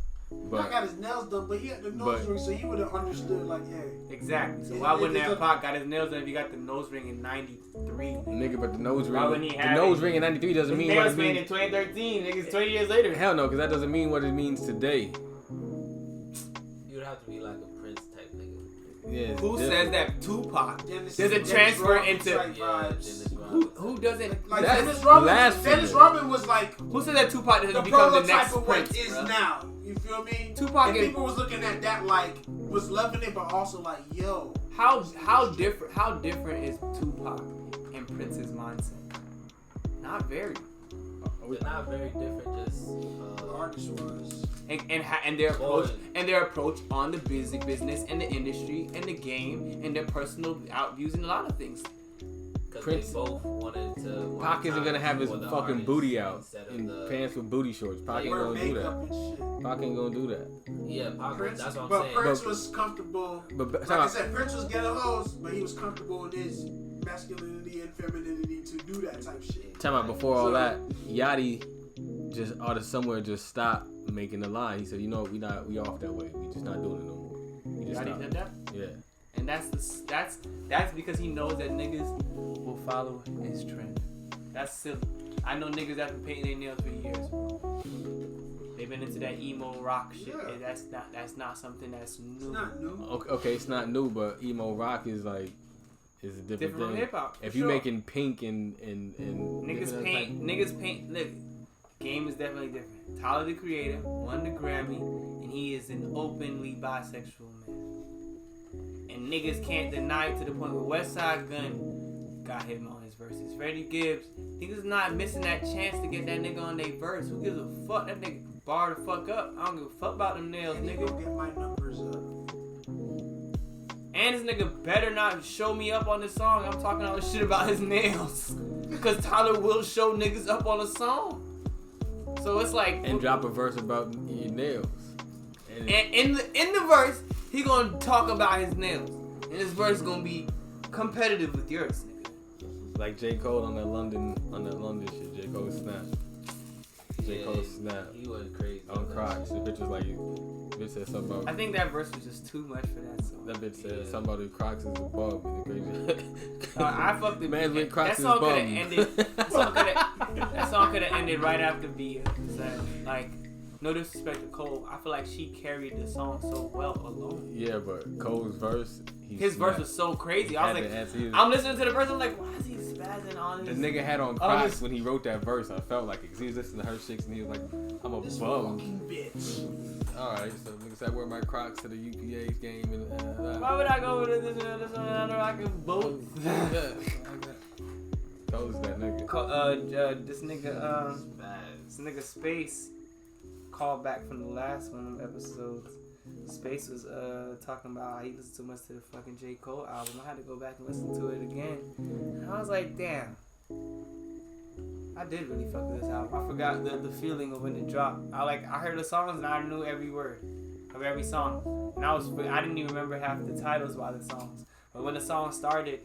Pac got his nails done, but he had the nose ring, so he would have understood, like, hey. Exactly. So why wouldn't that Pac got his nails done if he got the nose ring in '93? Nigga, but the nose Why wouldn't he ring. The have nose it? ring in '93 doesn't mean what Nails it ring in means. 2013. Niggas 20 years later. Hell no, because that doesn't mean what it means today. You would have to be like a Prince type nigga. Yeah. Who says that Tupac Dennis- doesn't Dennis transfer Rodman into? type Yeah, vibes. Dennis Who doesn't? Like That's Dennis Rodman was like Who said that Tupac doesn't the become the prototype next of what Prince? is Bro? now. You feel me? Tupac and is- people was looking at that like was loving it, but also like, yo. How different is Tupac and Prince's mindset? Not very. They're not very different, just Artist was. And their approach on the business and the industry and the game and their personal views and a lot of things. because Prince- they both wanted to. Pac isn't gonna have his for the fucking artist booty out instead of in the- pants with booty shorts. Pac ain't Wear gonna do makeup that. and shit. Pac ain't gonna do that. Yeah, Pac. Prince, That's what I'm but saying. Prince But- was comfortable. But Like I said, Prince was ghetto hoes, but he was comfortable in his masculinity and femininity to do that type shit. Time out before all that, Yachty just out of somewhere just stopped making the line. He said, "You know, we off that way. We just not doing it no more." We just Yachty stopped. said that? Yeah. And that's because he knows that niggas will follow his trend. That's silly. I know niggas that been painting their nails for years, bro. They've been into that emo rock shit. Yeah. That's not something that's new. It's not new. Okay, it's not new, but emo rock is a different Different from thing. hip hop. If you making Pink and niggas paint. Look, game is definitely different. Tyler the Creator won the Grammy, and he is an openly bisexual man. And niggas can't deny it to the point where Westside Gunn got him on his verses. Freddie Gibbs, niggas not missing that chance to get that nigga on their verse. Who gives a fuck? That nigga bar the fuck up. I don't give a fuck about them nails, And nigga. go get my numbers up. And this nigga better not show me up on this song. I'm talking all this shit about his nails. Because Tyler will show niggas up on a song. So it's like... and drop a verse about your nails. And in the verse, he gonna talk about his nails. And his verse is gonna be competitive with yours, nigga. Like J. Cole on that London shit. J. Cole snap. J. Cole snap. He went crazy. On Crocs. The bitch was like, bitch said something about. I think that verse was just too much for that song. That bitch said something about the Crocs is above. Crazy. I fucked it. Man with Crocs that is song could above. have ended. That song could have ended right after Bia. So, like, no disrespect to Cole, I feel like she carried the song so well alone. Yeah, but Cole's verse. His verse was so crazy. I was like, I'm listening to the verse. I'm like, why is he spazzing on the this? nigga had on Crocs when he wrote that verse. I felt like it, 'cause he was listening to her shit and he was like, I'm a This bum. fucking bitch. Alright, so nigga said I wear my Crocs to the UPA's game and Why would I go with this one? I know I can both. Cole's that nigga. This nigga Space called back from the last one of them episodes. Space was talking about how he listened too much to the fucking J. Cole album. I had to go back and listen to it again. And I was like, damn. I did really fuck with this album. I forgot the feeling of when it dropped. I heard the songs and I knew every word of every song. And I didn't even remember half the titles by the songs. But when the song started,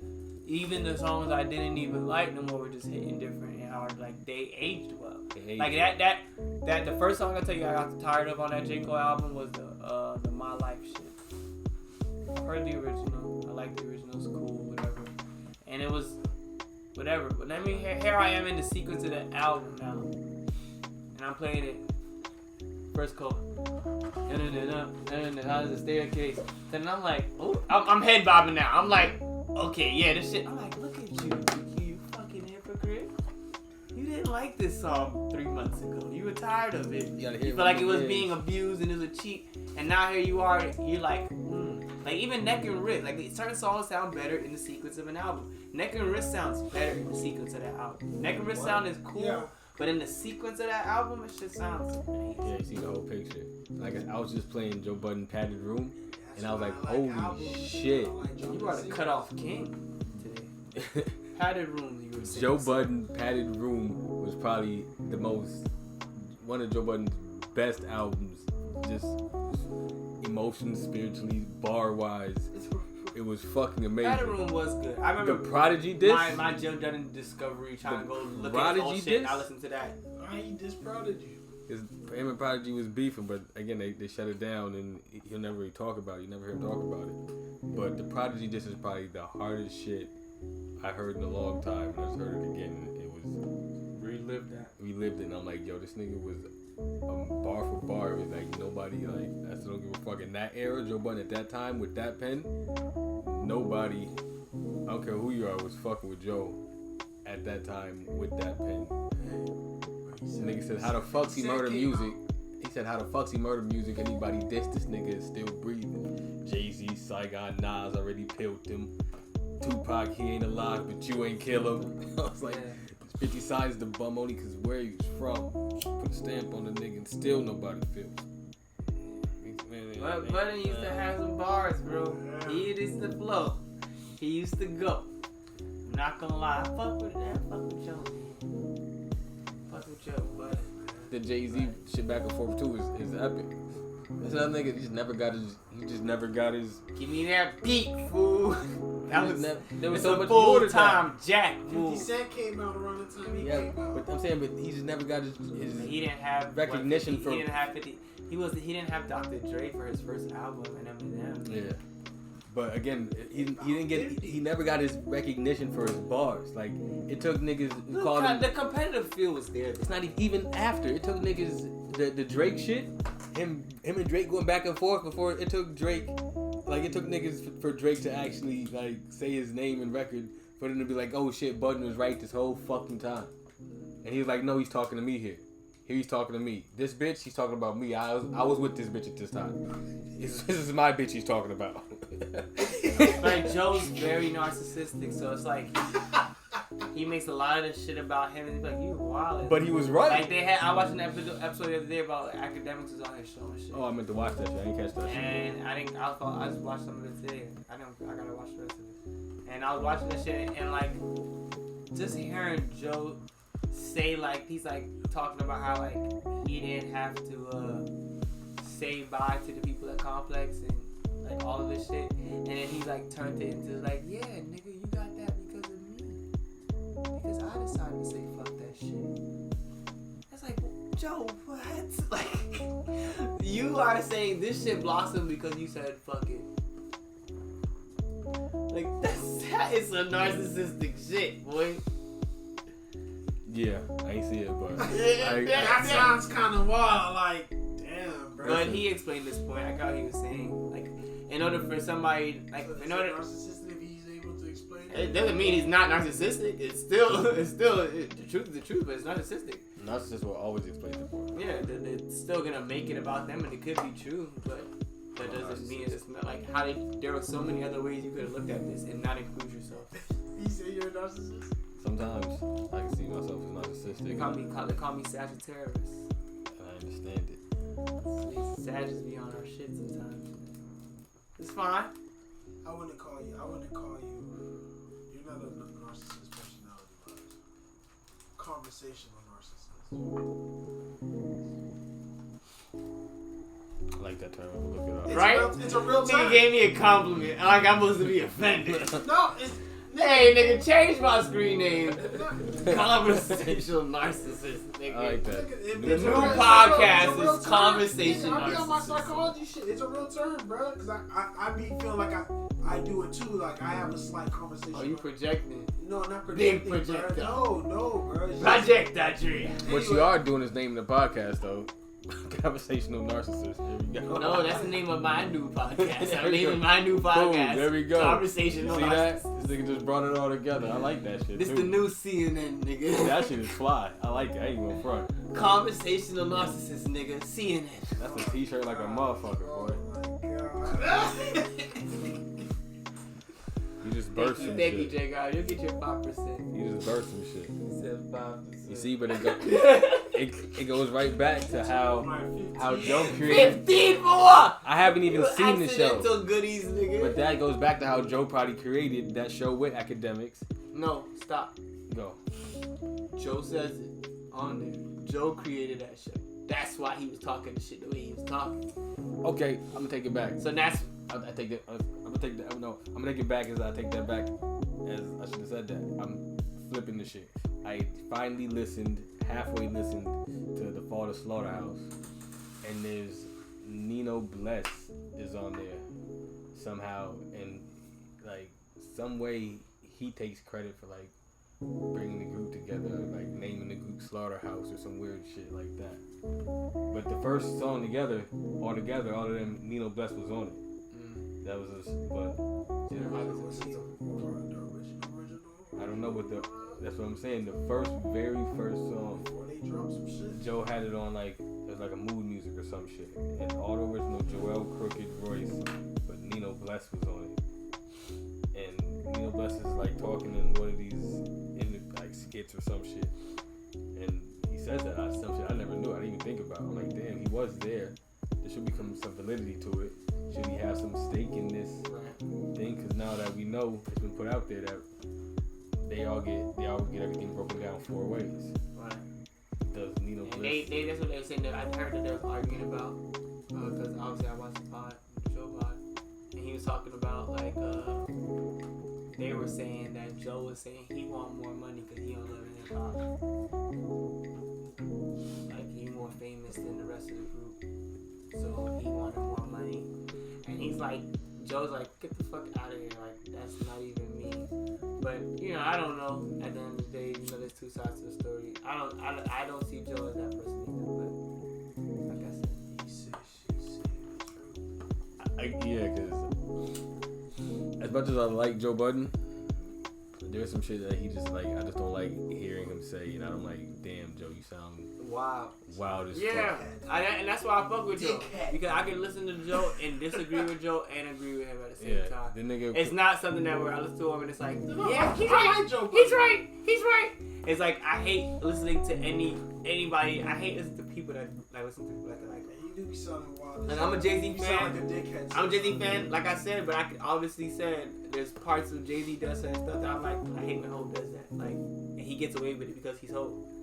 even the songs I didn't even like no more were just hitting different and how they aged well. That the first song I tell you I got tired of on that J. Cole album was the My Life shit. I heard the original. I like the original. It's cool, whatever. And it was whatever. But here I am in the sequence of the album now, and I'm playing it. First chord, and how's the staircase? Then I'm like, oh, I'm head bobbing now. I'm like, okay, yeah, this shit. I'm like, look at you fucking hypocrite. You didn't like this song 3 months ago. You were tired of it. You felt like it was being abused and it was a cheat. And now here you are. You're like, Like even Neck and Wrist. Like certain songs sound better in the sequence of an album. Neck and Wrist sounds better in the sequence of that album. Neck and Wrist sound is cool. Yeah. But in the sequence of that album, it just sounds amazing. Yeah, you see the whole picture. Like I was just playing Joe Budden Padded Room, and I was like, holy shit. You are the cutoff king today. Padded Room, you were saying. Joe Budden Padded Room was probably one of Joe Budden's best albums. Just emotions, spiritually, bar wise. It was fucking amazing. Padded Room was good. I remember the Prodigy disc. My Joe Budden Discovery trying to go look Prodigy at all shit. And I listened to that. Why you diss Prodigy? Because him and Prodigy was beefing, but again they shut it down and he'll never really talk about it. You never hear him talk about it. But the Prodigy disc is probably the hardest shit I heard in a long time. And I just heard it again. It was relived it, and I'm like, yo, this nigga was bar for bar. It was like nobody I still don't give a fuck. In that era, Joe Budden at that time with that pen, nobody, I don't care who you are, was fucking with Joe at that time with that pen. Nigga said, how the fuck's he murder music? He said, how the fuck's he murder music? Anybody diss this nigga is still breathing. Jay-Z, Saigon, Nas already pilled him. Tupac, he ain't alive, but you ain't kill him. I was like, 50 signs the bum only because where he was from. Put a stamp on the nigga and still nobody feels. But Budden used to have some bars, bro. He used to flow. He used to go. I'm not gonna lie, I fuck with that. Fuck with Joe. Fuck with Joe, but the Jay-Z shit back and forth too is epic. That's another nigga. He just never got his. Give me that beat, fool. That was there was it's so a much more to full-time Jack 50 move. Cent came out around the time he Yeah, came out. but I'm saying, but he just never got his He didn't have recognition He didn't have 50. He didn't have Dr. Dre for his first album and Eminem. Yeah. But again, he never got his recognition for his bars. Like it took niggas who called him. The competitive feel was there. It's not even after. It took niggas the Drake shit. Him and Drake going back and forth before it took Drake. Like it took niggas for Drake to actually like say his name and record for them to be like, oh shit, Budden was right this whole fucking time. And he was like, no, he's talking to me here. Here he's talking to me. This bitch, he's talking about me. I was with this bitch at this time. This is my bitch he's talking about. Like Joe's very narcissistic, so it's like he makes a lot of this shit about him, and he's like, "You wild." But he was right. Like I watched an episode the other day about academics was on his show and shit. Oh, I meant to watch that shit. I didn't catch that shit. And I just watched some of it today. I gotta watch the rest of it. And I was watching this shit, and like just hearing Joe say like he's like talking about how like he didn't have to say bye to the people at Complex and like all of this shit, and then he like turned it into like, yeah, nigga, you got that because of me, because I decided to say fuck that shit. It's like, Joe, what? Like, you are saying this shit blossomed because you said fuck it. Like that is some narcissistic shit, boy. Yeah, I ain't see it, but That sounds kind of wild. Like, damn, bro. But he explained this point. I got what he was saying. Like, in order for somebody, like, But in order, narcissistic if he's able to explain it doesn't mean he's not narcissistic. It's still the truth is the truth, but it's narcissistic. narcissists will always explain the point. Yeah, it's still gonna make it about them, and it could be true, but that doesn't mean it's not like how there were so many other ways you could have looked at this and not include yourself. You say you're a narcissist? Sometimes I can see myself as narcissistic. They call me Sagittarius. I understand it. Sagittarius be on our shit sometimes. It's fine. I wouldn't call you. You're not a narcissist personality wise. Conversational narcissist. I like that term. I'm gonna look it up. Right? It's a real term. Nigga gave me a compliment. Like I'm supposed to be offended. No, it's. Hey, nigga, change my screen name. Conversational narcissist, nigga. I like that. The new podcast is Conversation I be on my Narcissist. psychology shit. It's a real term, bro. Because I be feeling like I do it too. Like I have a slight conversation. Oh, you projecting? No, not Big projecting. projector. No, bro. It's Project that dream. What you are doing is naming the podcast though. Conversational narcissist. There we go. No, that's the name of my new podcast. There I'm we naming go. my new podcast. Boom, there we go. Conversational See that? Narcissist. This nigga just brought it all together. I like that shit. This too. the new CNN, nigga. That shit is fly. I like it. I ain't gonna front. Conversational narcissist, nigga. CNN. That's a t-shirt like a motherfucker, boy. Oh my god. You just burst some Thank you, shit. J. God. You'll get your 5%. You just burst some shit. He said 5%. You see, but it goes right back to how Joe created. 15 more! I haven't even seen the show. Accidental goodies, nigga. But that goes back to how Joe probably created that show with academics. No, stop. Go. Joe says it on there. Joe created that show. That's why he was talking the shit the way he was talking. Okay, I'm gonna take it back. So that's I take that. I'm gonna take that. No, I'm gonna take it back as I take that back. As I should have said that. I'm flipping the shit. I finally halfway listened to the Fall of Slaughterhouse, and there's Nino Bless is on there somehow, and like some way he takes credit for like bringing the group together, like naming the group Slaughterhouse or some weird shit like that. But the first song all of them, Nino Bless was on it. That was I don't know what that's what I'm saying. The very first song, Before they drop some shit. Joe had it on like it was like a mood music or some shit, and all the original Joel Crooked voice, but Nino Bless was on it, and Nino Bless is like talking in one of these like skits or some shit, and he says that some shit I never knew. I didn't even think about. I'm like, damn, he was there. There should become some validity to it. Should he have some stake in this thing? Because now that we know it's been put out there that they all get everything broken down 4 ways. right. Does Nino Bless? They that's what they were saying. That I heard that they was arguing about because obviously I watched the show pod, and he was talking about like they were saying that Joe was saying he want more money because he don't live in hip hop. Like he more famous than the rest of the group, so he wanted more money. And he's like, Joe's like, get the fuck out of here. Like, that's not even me. But, you know, I don't know. At the end of the day, you know, there's two sides to the story. I don't see Joe as that person either, but like I said. Yeah, because as much as I like Joe Budden, there's some shit that he just like, I just don't like hearing him say, and I'm like, damn, Joe, you sound wild as yeah, fuck. and that's why I fuck with Joe, because I can listen to Joe and disagree with Joe and agree with him at the same time. The nigga, it's not something that where I listen to him and it's like, yeah, he's right. It's like I hate listening to anybody. I hate listening to people that like listen to people like that. You do be sounding wild. Like I'm a Jay-Z fan. You sound like a dickhead. I'm a Jay-Z fan, like I said, but I can obviously said there's parts of Jay-Z does and stuff that I'm like, I hate when Hope does that. Like, and he gets away with it because he's Hope.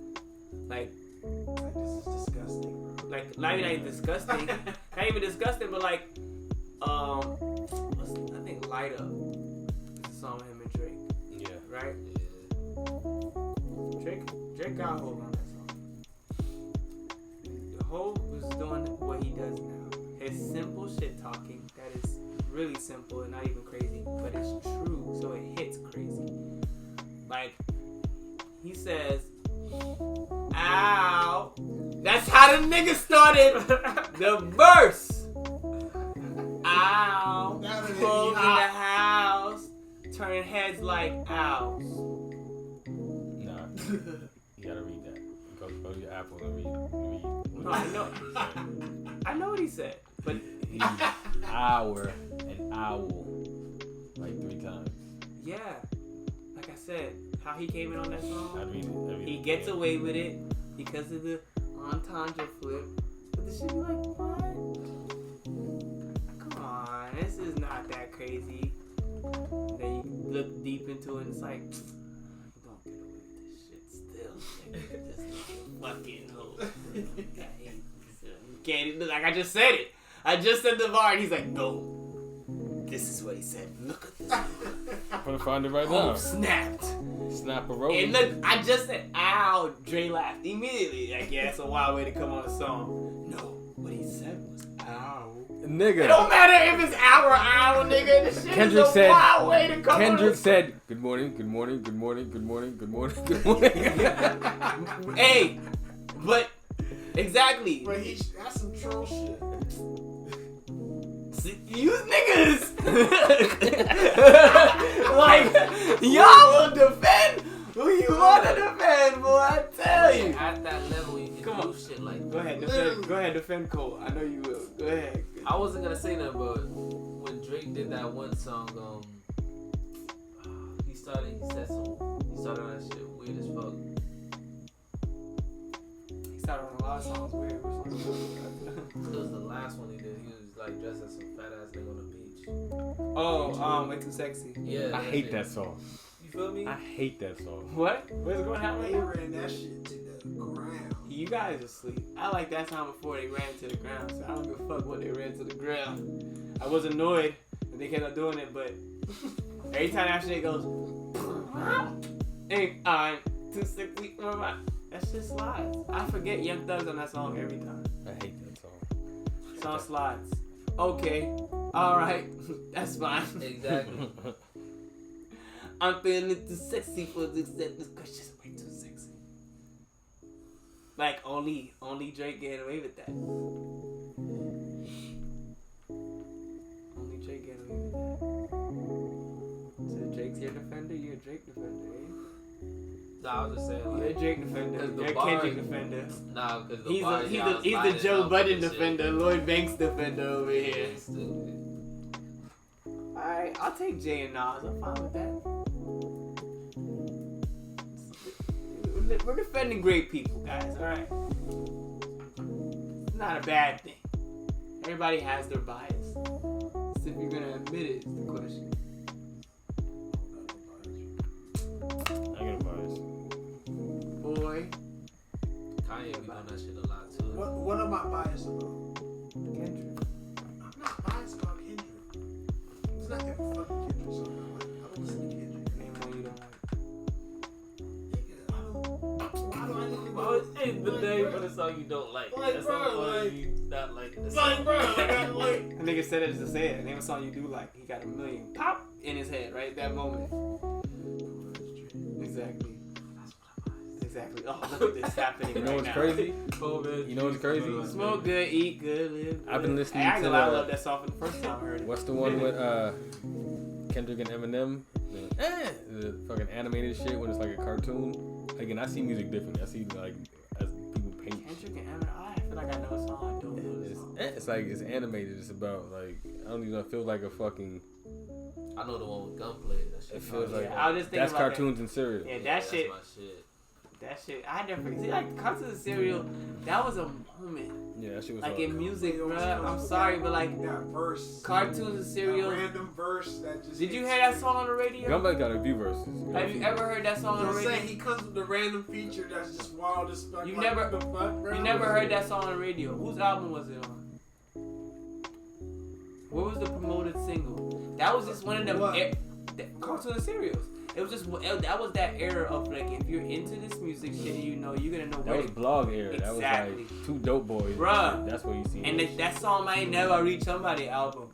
Like this is disgusting, bro. Like, not even disgusting. Not even disgusting, but like, I think Light Up is a song with him and Drake. Yeah. Right? Yeah. Drake got Hope on that song. Hope was doing what he does now. His simple shit talking, that is really simple and not even crazy, but it's true, so it hits crazy. Like, he says, ow. That's how the nigga started the verse. Ow. Clothes in the house. Turning heads like owls. Nah. You gotta read that. Go to your Apple and read. No, I know. I know what he said. But he's hour and owl like 3 times. Yeah. Like I said, how he came in on that song. I read it. He gets away with it because of the entendre flip. But the shit be like, what? Come on, this is not that crazy. And then you look deep into it and it's like, don't get away with this shit still. This nigga fucking hoe. Can't, like I just said it. I just said the bar and he's like, no. This is what he said. Look at this. I'm gonna find it right now. Oh, snapped. Snap a rope. And look, I just said, ow. Dre laughed immediately. Like, yeah, that's a wild way to come on a song. No, what he said was, ow. Nigga. It don't matter if it's ow or ow, nigga. This shit Kendrick is a said, wild way to come Kendrick on said, good morning, good morning, good morning, good morning, good morning, good morning. Hey, but, exactly. But that's some troll shit. You niggas, like, y'all will defend who you want to defend, boy, I tell you. At that level, you can do shit like Go ahead, defend Cole. I know you will. Go ahead. I wasn't gonna say that, but when Drake did that one song, he started on that shit weird as fuck. He started on a lot of songs weird. It was the last one he did. He was like dressed as some fat ass nigga on the beach. Oh, Way Too Sexy. Yeah. I hate that song. You feel me? I hate that song. What? What's going on right They now? ran that shit to the ground. You guys are asleep. I like that song before they ran to the ground, so I don't give a fuck what they ran to the ground. I was annoyed that they kept on doing it, but every time that shit goes, ain't I'm too sexy for my. That shit slides. I forget Young Thug's on that song every time. I hate that song. Song slides. Okay. Alright. That's fine. Exactly. I'm feeling too sexy for this question. Way too sexy. Like only Drake getting away with that. Only Drake getting away with that. So Drake's your defender, you're a Drake defender, eh? Nah, I was just saying, You're a like, Drake defender. You're a Kendrick defender. Nah, because the He's bars, the Joe Budden defender, Lloyd Banks defender over here. Stupid. Alright, I'll take Jay and Nas. I'm fine with that. We're defending great people, guys, alright? It's not a bad thing. Everybody has their bias. So if you're gonna admit it, is the question. I got a bias. Boy. Kanye be doing that shit a lot too. What am I biased about? Kendrick. I'm not biased about Kendrick. It's not every fucking Kendrick song I like. I don't listen to Kendrick. Name one you don't like. Nigga, I don't. Why do I need to Well, hey, The name for the song you don't like. Like, That's bro, not funny. like- You not like the Like, song. bro, like, A nigga said it just to say it. Name a song you do like. He got $1 million pop in his head right at that moment. Exactly. Exactly. Oh, look at this happening You know right what's now. crazy? COVID. You know what's crazy? Smoke good, eat good, live good. I've been listening Hey, I ain't to gonna lie, I the- love that song from the first time I heard it. What's the one with Kendrick and Eminem? The fucking animated shit when it's like a cartoon. Again, I see music differently. I see like as people paint. Kendrick and Eminem. I feel like I know a song. I don't know the song. It's like it's animated. It's about like I don't even know. It feels like a fucking. I know the one with gunplay. That shit. It feels Yeah, like I was just thinking that's about cartoons and cereal. Yeah, that that's shit. my shit. That shit. I never forget. See, like cartoons and cereal. That was a moment. Yeah, that shit was Like hard. in music, bruh. I'm sorry, but like that verse. cartoons and That cereal. random verse that just. Did you hits hear that song on the radio? Gumbo got a few verses. Have you ever heard that song You know on what the I'm saying? radio? He comes with a random feature that's just wild as fuck. You like, never- what the fuck, bro? You never heard that song on the radio. Whose album was it on? What was the promoted single? That was just one of them What? cartoons and cereals. It was just that was that era of like if you're into this music shit, you know you're gonna know That where was blog era. That was Exactly. like two dope boys. Bruh. That's what you see. And that song might never reach somebody album.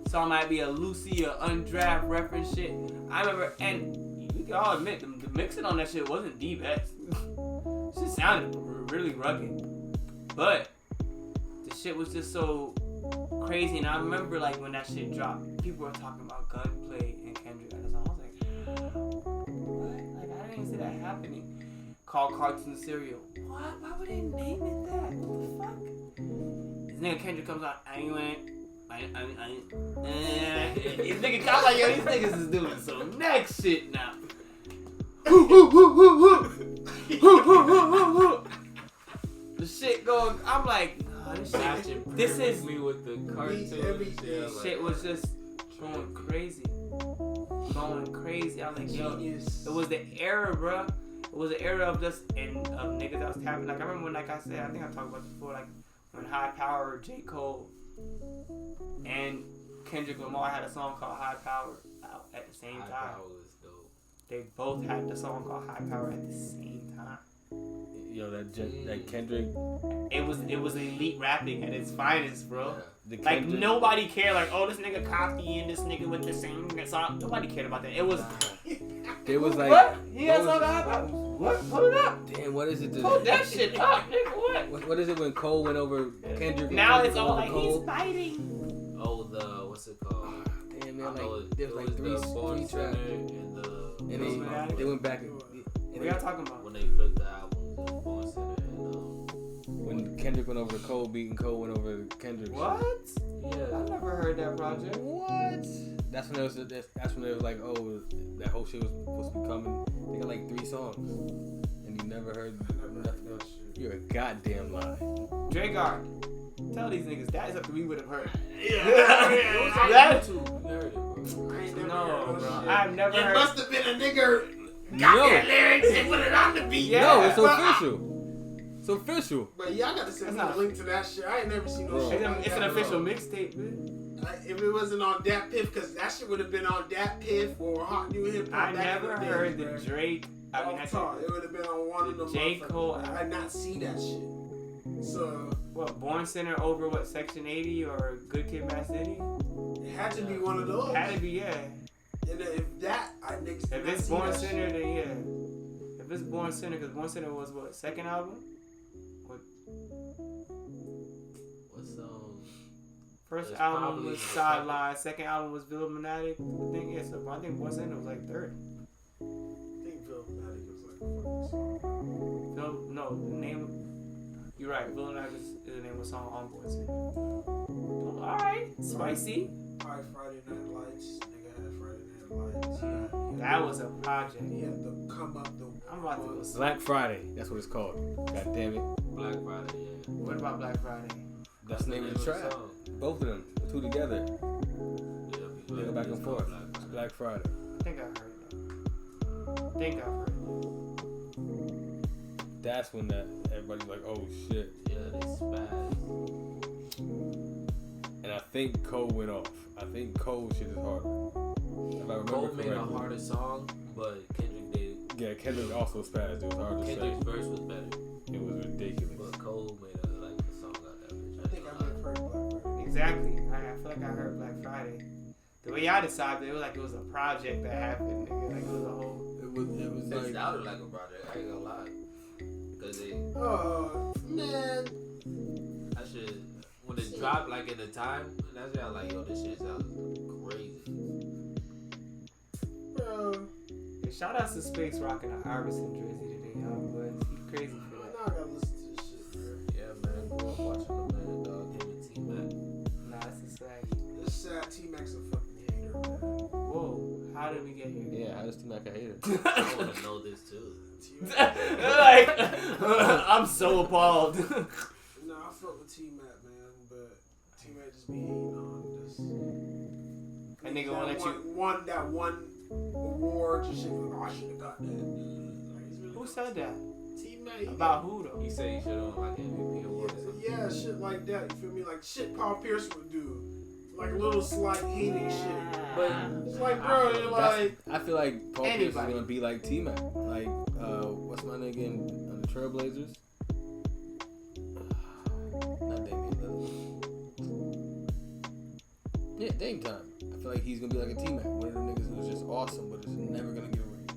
Song might be a Lucy or undraft reference shit. I remember, and you can all admit the mixing on that shit wasn't the best. Shit sounded really rugged, but the shit was just so crazy. And I remember like when that shit dropped, people were talking about Gunplay and Kendrick. I was like, what? Like I didn't see that happening. Called Cartoon Cereal. What? Why would they name it that? What the fuck? This nigga Kendrick comes out, I went. This nigga come like, yo, these niggas is doing some next shit now. The shit going, I'm like, nah, this is me with the cartoon. Everything. shit was just going crazy. Going crazy. I was like, yo, Genius. it was the era, bruh. It was the era of just and of niggas that was tapping. Like I remember when, like I said, I think I talked about this before, like when High Power, J. Cole, and Kendrick Lamar had a song called High Power out at the same High time. Power was dope. They both had the song called High Power at the same time. Yo, that Kendrick. It was elite rapping at its finest, bro. Yeah. The Like Kendrick, nobody cared. Like, oh, this nigga copying this nigga with the same song. Nobody cared about that. It was It was like. what? He has what on the was- High Power. What? Pull it up. Damn, what is it? Pull that shit up, nigga. What? What is it when Cole went over Kendrick? Now and it's Kendrick all went like over he's Cole? biting. Oh, what's it called? Damn, I man, know like there was like it three the Born tracks, Center and the and they went back. And What y'all talking about? when they flipped the albums, the Born Center and when Kendrick went over to Cole beat and Cole went over to Kendrick. What? I yeah. never heard that project. What? That's when it was. That's when it was like, oh, that whole shit was supposed to be coming. They got like 3 songs, and you never heard nothing else. You're a goddamn lie. Dragar, tell these niggas that is something we would have heard. It was on That- YouTube. You heard it, bro. I ain't never No, heard bro. no shit. I've never It heard. must have been a nigga No, got their lyrics and put it on the beat. Yeah. no, it's But official. It's official. But yeah, I gotta send That's me a not- link to that shit. I ain't never seen no Bro. shit. It's like it's an that, bro. official mixtape, man. If it wasn't on Dat Piff, because that shit would have been on Dat Piff or Hot New Hip Hop. I back in never the heard days, the bro. Drake. I mean, Off that's top, it would have been on one of them. J. motherfuckers. Cole. I did not see that shit. So what? Born Center over what? Section 80 or Good Kid, Mad City? it had to be one of those. Had to be, yeah. And if that, I niggas did If not it's see Born that Center, shit. then yeah. If it's Born Center, because Born Center was what? Second album? What? What song? First It's album probably was the Sideline. Second album was Illuminatic. I think yeah. So I think Born Center was like third. I think Phil Matic was like a fucking song. No, the name. You're right. Illuminatic is the name of the song on Born Center. All right, spicy. Probably Friday Night Lights. Nigga had Friday Night Lights. Yeah. That was a project. He had to come up the. I'm about to go. Black Friday. That's what it's called. God damn it. Black Friday, yeah. What about Black Friday? That's the name of the track. song. Both of them, the 2 together. Yeah, They go back and forth. It's Black Friday. I think I've heard that. I think I've heard that. That's when that everybody's like, oh shit. Yeah, they spaz. And I think Cole went off. I think Cole shit is harder. If I remember Cole made a correctly. harder song, but Kendrick did. Yeah, Kendrick also spazzed. It was hard to Kendrick's say. verse was better. It was ridiculous. But Cole made a song out that bitch. I think I may have heard Black Friday. Exactly. I feel like I heard Black Friday. The way y'all decided, it was like it was a project that happened, nigga. Like it was a whole. It was It like sounded like a project. I ain't gonna lie. Cause Oh man. I should when it dropped like in the time, that's when I was like, yo, this shit sounds crazy. Bro. Yeah, shout out to Space rocking an Iverson jersey today, y'all boys. He's crazy for Now that. I gotta listen to this shit, bro. Yeah, man. Grew up watching the man, dog. Him and T-Mac. Nah, that's a swag. It's sad T-Mac's a fucking hater, man. Whoa, how did we get here? yeah, how does T-Mac a hater? I want to know this too. Like, I'm so appalled. Nah, I fuck with T-Mac, man, but T-Mac just be hating on this. That nigga won't let you. That one award, just shit. Like, oh, I should have got that. Like, he's really Who said that? T-Mac. About who though? He said he should have like MVP award or something. Yeah, shit like that. You feel me? Like shit Paul Pierce would do. Like little slight hating shit. But It's like, bro, you're like. I feel like Paul Pierce is Anybody. gonna be like T-Mac. Like, what's my name again? On the Trailblazers? Not Damian Lillard. Yeah, Dame time. I feel like he's gonna be like a T-Mac. One of the niggas who's just awesome, but is never gonna get a ring.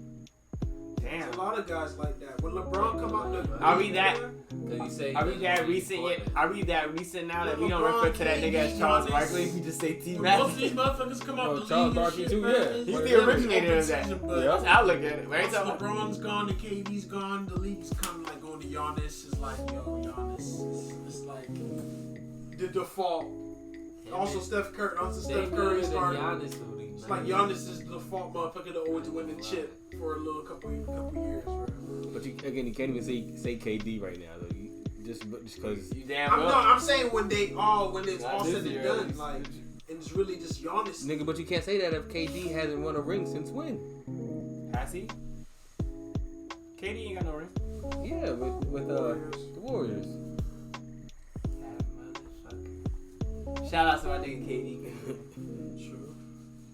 damn. There's a lot of guys like that. When LeBron come out the Are we that? Cause you say Are we that recent yet? Are we that recent now that we don't refer to that nigga as Charles Barkley? We just say T-Mac. Most of these motherfuckers come out Oh, the Charles league Barkley and too, shit, yeah. man. He's But the originator of that. Season, but That's how I look at it. Right? once LeBron's gone, the KD's gone, the league's kind of like going to Giannis. It's like, yo, Giannis. It's like the default. Also Steph Curry. Also They Steph good Curry than started. Giannis who he It's like Giannis is the default motherfucker that always win the chip for a little couple years, bro. But you can't even say KD right now though. Just because. You damn I'm well. not. I'm saying when it's all Not said this and year, done, at least. like, and it's really just Giannis. Nigga, but you can't say that if KD hasn't won a ring since when? Has he? KD ain't got no ring. Yeah, with the Warriors. That motherfucker. Shout out to my nigga KD. True.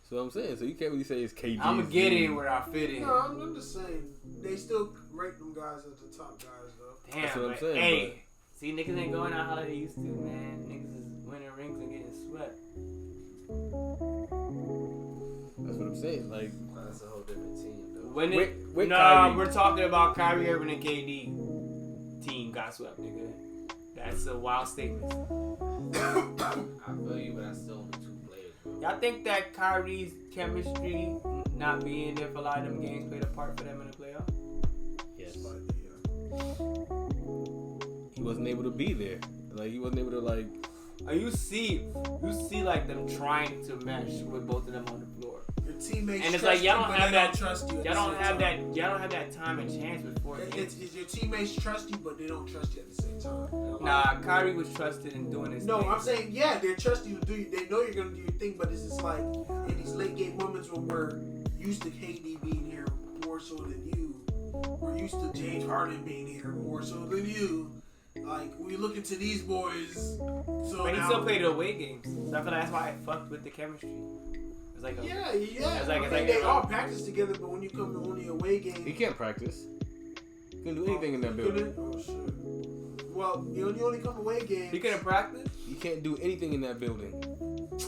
So I'm saying, so you can't really say it's KD. I'ma get in where I fit in. No, I'm just saying they still rate them guys as the top guys though. Damn, That's what I'm but, saying, hey, see, niggas ain't going out how they used to, man. Niggas is winning rings and getting swept. That's what I'm saying. Like, That's a whole different team, though. When it, With no, Kyrie. we're talking about Kyrie Irving and KD. Team got swept, nigga. That's a wild statement. I feel you, but that's still only two players, bro. Y'all think that Kyrie's chemistry not being there for a lot of them games played a part for them in the playoffs? yes, But yeah. he wasn't able to be there. Like, he wasn't able to like. You see like them trying to mesh with both of them on the floor. Your teammates And it's trust like y'all you, don't but have they that. don't trust you. Y'all don't have that. Y'all don't have that time and chance before. It's your teammates trust you, but they don't trust you at the same time. Nah, Kyrie was trusted in doing his No, thing. I'm saying they trust you to do. They know you're gonna do your thing, but it's just like in these late game moments when we're used to KD being here more so than you. We're used to James Harden being here more so than you. Like we look into these boys. So But he now, still played away games. So I feel like that's why I fucked with the chemistry. It's like Yeah. It's like- I it's mean, like- they all practice together, but when you come to only away game, He can't practice. He couldn't do anything in that you building. couldn't? Oh shit. Well, you only come away games. he couldn't practice. You can't do anything in that building.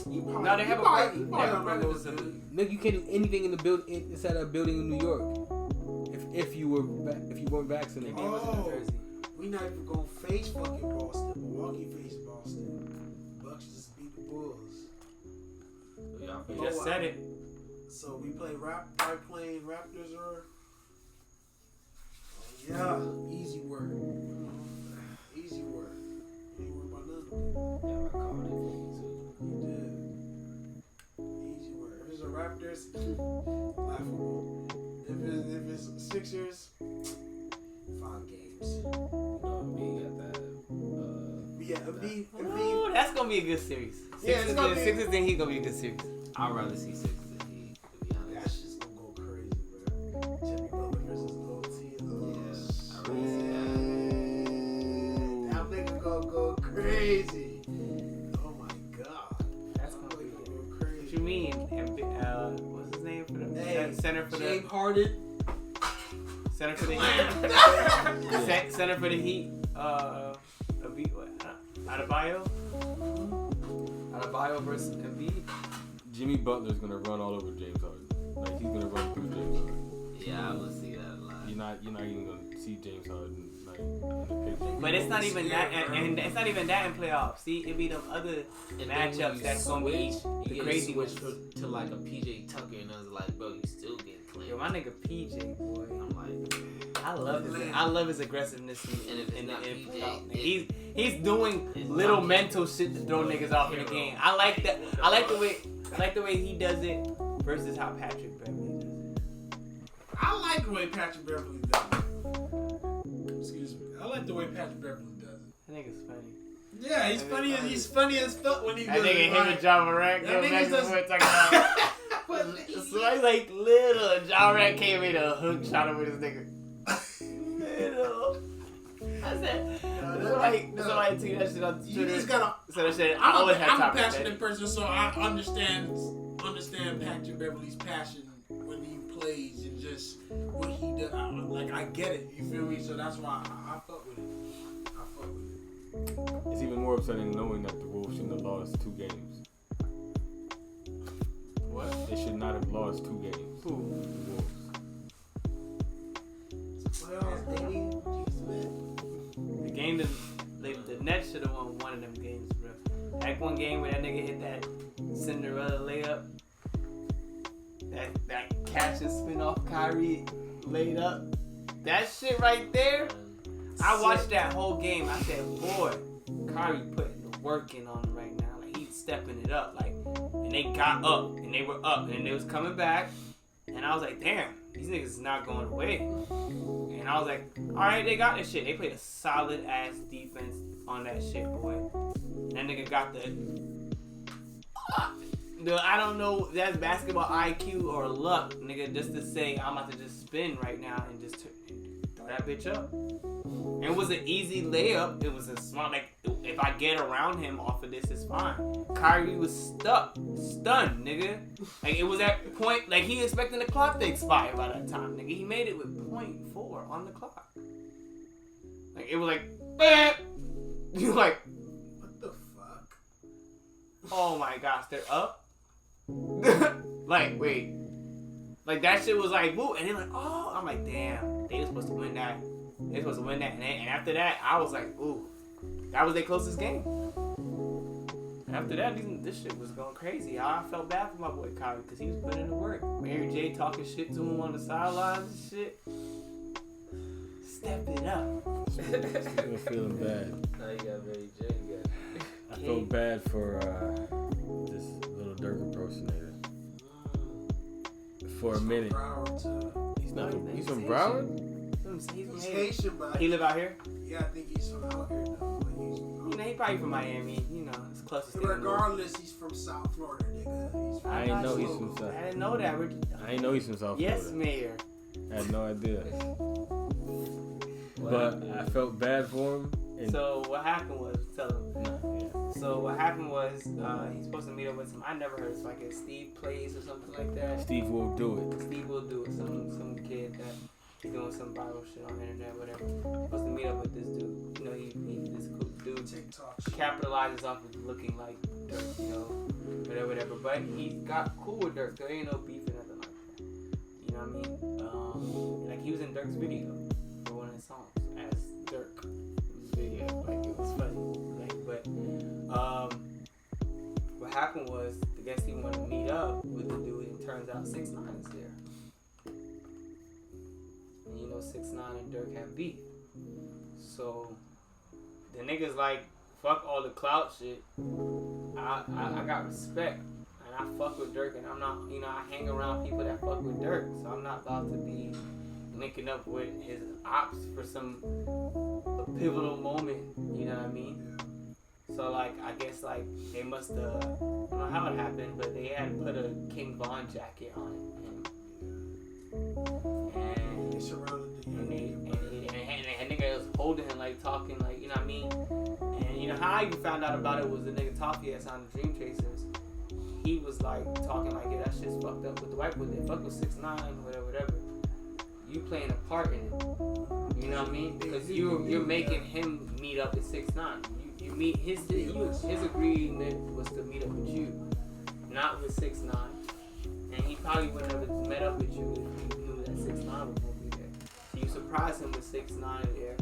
No, they have a practice. They have a practice facility. Nigga, you can't do anything in the building inside that building in New York. If you weren't vaccinated. Maybe it was in New Oh. Jersey. We not even gonna face fucking Boston. Milwaukee faced Boston. Bucks just beat the Bulls. So y'all You feel just said it. So we play playing Raptors or yeah, easy work. Easy work. You ain't worried about nothing. yeah, I called it for you too. You did. Easy work. If it's a Raptors, laughable. If it's Sixers, 5 games. You know, me got that. Yeah, Embiid. Ooh, that's gonna be a good series. Yeah, it's gonna be- Sixers then he's gonna be a good series. I'd rather see Sixers than Heat, to be honest. That shit's gonna go crazy, bro. Jimmy Butler versus OT. Yeah, I'd rather see that. That nigga gonna go crazy. Oh my god. That's That gonna be nigga good. go What crazy. you mean? What's his name for the Hey, center for the James Harden. center for the Heat? Center for the Heat. Adebayo versus Embiid. Jimmy Butler's gonna run all over James Harden. Like he's gonna run through James Harden. Yeah, I will see that a lot. You're not even gonna see James Harden like in the picture. But it's not even that, and it's not even that in playoffs. See, it be them other matchups that's gonna be the crazy ones. To like a PJ Tucker, and I was like, bro, you still getting claimed. Yo, my nigga PJ, boy. I'm like, I love his aggressiveness in the PJ, he's doing little mental shit to throw niggas off in the game. I like that. I like the way he does it versus how Patrick Beverly does it. I like the way Patrick Beverly does it. Excuse me. I like the way Patrick Beverly does it. That nigga's funny. Yeah, he's funny. He's funny as fuck when he does it. That nigga him and John Morant. That nigga just talking about. Somebody like little. And John Morant came in a hook shot over this nigga. Little. I said, somebody tweeted that shit on Twitter. You just gotta. So that shit, I'm a passionate person, so I understand Patrick Beverly's passion when he plays and just what he does. I get it. You feel me? So that's why I fuck with it. It's even more upsetting knowing that the Wolves shouldn't have lost 2 games. What? They should not have lost 2 games. Who? The Wolves. The game the Nets should have won one of them games, bro. That one game where that nigga hit that Cinderella layup, that catch and spin off Kyrie laid up, that shit right there. I watched that whole game. I said, boy, Kyrie putting the work in on him right now. Like he's stepping it up. Like, and they got up and they were up and they was coming back, and I was like, damn, these niggas is not going away. And I was like, alright, they got this shit. They played a solid ass defense on that shit, boy. And that nigga got the I don't know, that's basketball IQ or luck, nigga, just to say I'm about to just spin right now and just throw that bitch up. And it was an easy layup. It was a smart, like, if I get around him off of this, it's fine. Kyrie was stunned, nigga. Like, it was at point, like, he expecting the clock to expire by that time, nigga. He made it with 0.4 on the clock. Like, it was like, bam! You like, What the fuck? oh my gosh, they're up? Like, wait. Like, that shit was like, woo, and they're like, oh, I'm like, damn, they were supposed to win that. They were supposed to win that, and after that, I was like, ooh, that was their closest game. After that, this shit was going crazy. I felt bad for my boy Kyrie because he was putting in the work. Mary J talking shit to him on the sidelines and shit. Step it up. Still feeling bad. Now you got Mary J. I felt bad for this little Dirk impersonator. For a minute. He's not. He's from Broward. He's Haitian, but he live out here? Yeah, I think he's from out here though. You know, he probably from Miami. You know, it's closest thing. Regardless, he's from South Florida, nigga. I didn't know he's from South. I didn't know that. I didn't know he's from South Florida. Yes, Mayor. I had no idea. But I felt bad for him. So what happened was, tell him. So what happened was, he's supposed to meet up with some. I never heard. So I guess Steve Plays or something like that. Steve will do it. Steve will do it. Some kid that he's doing some Bible shit on the internet, whatever. Supposed to meet up with this dude. You know, he this cool dude. TikTok. Capitalizes off of looking like Dirk, you know, whatever. But he got cool with Dirk. There ain't no beef or nothing like that. You know what I mean? Like he was in Dirk's video for one of his songs as Dirk. Video, like it was funny. Like, but what happened was, I guess he wanted to meet up with the dude, and turns out 6ix9ine is there. And you know 6ix9ine and Dirk have beef. So the niggas like, fuck all the clout shit. I got respect, and I fuck with Dirk, and I'm not, you know, I hang around people that fuck with Dirk, so I'm not about to be linking up with his ops for some pivotal moment, you know what I mean? So like, I guess like they must have, I don't know how it happened, but they had put a King Von jacket on him, and They surrounded and nigga was holding him, like talking, like, you know what I mean? And you know how I even found out about it was the nigga Toffee that signed the Dream Chasers. He was like talking like, yeah, that shit's fucked up with the white boy. They fuck with 6ix9ine, whatever. you playing a part in it. You know what I mean? Because you're making him meet up at 6ix9ine. You meet his agreement was to meet up with you, not with 6ix9ine. And he probably wouldn't have met up with you if he knew that 6ix9ine was gonna be there. So you surprise him with 6ix9ine there,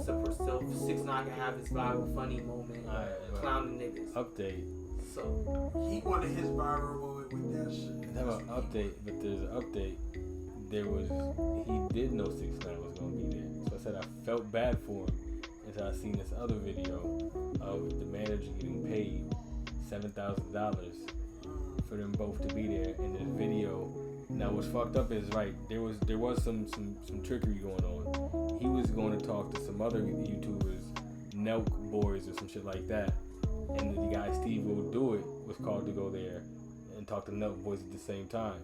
so 6ix9ine can have his viral funny moment, clowning niggas. Update. So He wanted his viral moment with that shit. Have an update, but there's an update. He did know 6ix9ine was gonna be there. So I said I felt bad for him until I seen this other video of the manager getting paid $7,000 for them both to be there in this video. Now what's fucked up is there was some trickery going on. He was going to talk to some other YouTubers, Nelk Boys or some shit like that. And the guy Steve Will Do It was called to go there and talk to Nelk Boys at the same time.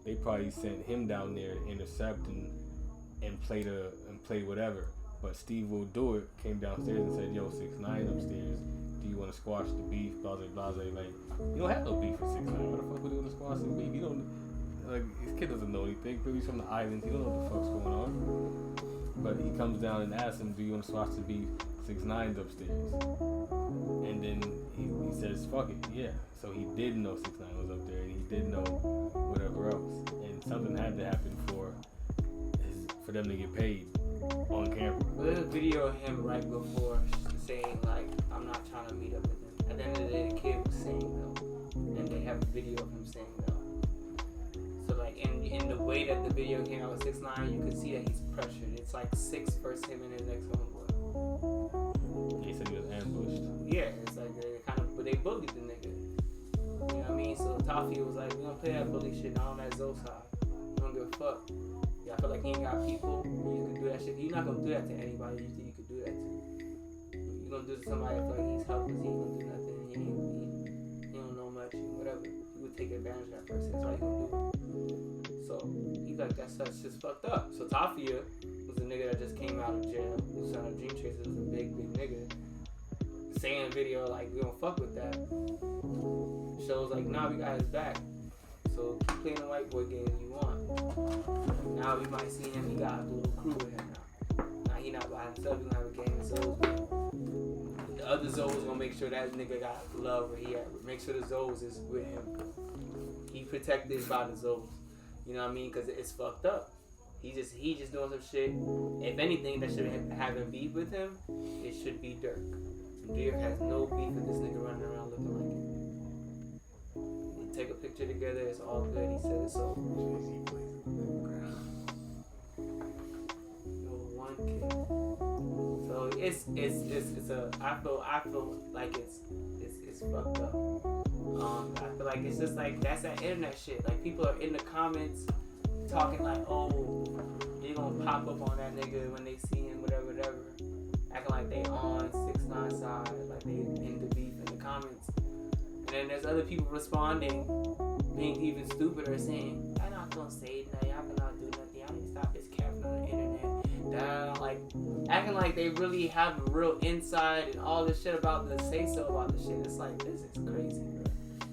They probably sent him down there to intercept and play whatever. But Steve Will Do It came downstairs and said, "Yo, 6ix9ine upstairs. Do you want to squash the beef?" Blah blah blah. Like, you don't have no beef with 6ix9ine. What the fuck would you want to squash the beef? You don't. Like, his kid doesn't know anything. He's from the islands. He don't know what the fuck's going on. But he comes down and asks him, "Do you want to squash the beef?" 6ix9ine's upstairs. And then he says, "Fuck it, yeah." So he did know 6ix9ine was up there, and he did know whatever else. And something had to happen for them to get paid on camera. Well, there's a video of him right before saying, like, "I'm not trying to meet up with him." At the end of the day, the kid was saying no, and they have a video of him saying no. So, like, in the way that the video came out with 6ix9ine, you can see that he's pressured. It's like 6 versus him and his next homeboy. He said he was ambushed. Yeah, it's like but they bullied the nigga. You know what I mean? So Toffee was like, "We don't play that bully shit, not on that Zoe side. We don't give a fuck. Yeah, I feel like he ain't got people. You can do that shit. You're not gonna do that to anybody you think you could do that to. You're gonna do it to somebody that feel like he's helpless, he ain't gonna do nothing, he don't know much, whatever. You would take advantage of that person, that's all you gonna do." So he's like, "That's just fucked up." So Tafia was a nigga that just came out of jail, who signed up Dream Chasers, was a big nigga. Saying in a video like, "We don't fuck with that." Show's like, "Nah, we got his back. So keep playing the white boy game if you want." Now we might see him, he got a little crew with him now. Now he not by himself, he gonna have a gang of Zoes with him. The other Zoes gonna make sure that nigga got love where he at. Make sure the Zoes is with him. He protected by the Zoes. You know what I mean? Cause it's fucked up. He just doing some shit. If anything that should have him beef with him, it should be Dirk. Dirk has no beef with this nigga running around looking like him. They take a picture together, it's all good. He said it's so. One kid. So it's a. I feel like it's fucked up. I feel like it's just like that's that internet shit. Like people are in the comments talking like, "Oh, they gonna pop up on that nigga when they see him, whatever. Acting like they on 6ix9ine side, like they in the beef in the comments. And then there's other people responding, being even stupider, saying, "I'm not gonna say nothing, y'all cannot do nothing, y'all need to stop this capping on the internet." Like acting like they really have a real insight and all this shit about the say so about the shit. It's like, this is crazy, bro.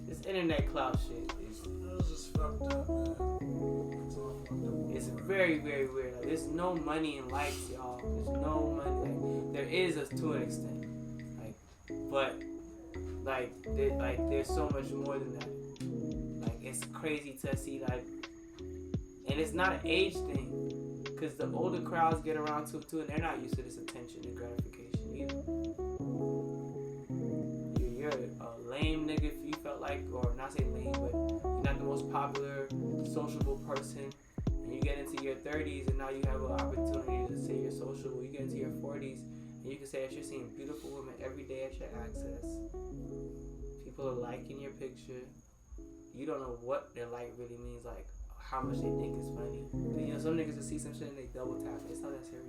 This internet clout shit is just fucked up, man. It's very, very weird. Like, there's no money in likes, y'all. There's no money. Like, there is to an extent. But there's so much more than that. Like, it's crazy to see, like, and it's not an age thing. Because the older crowds get around to it too, and they're not used to this attention and gratification either. You're a lame nigga if you felt like, or not say lame, but you're not the most popular, sociable person. And you get into your 30s, and now you have an opportunity to say you're sociable. You get into your 40s, and you can say that you're seeing beautiful women every day at your access. People are liking your picture. You don't know what their like really means, like how much they think is funny. You know, some niggas will see some shit and they double tap it. It's not that serious.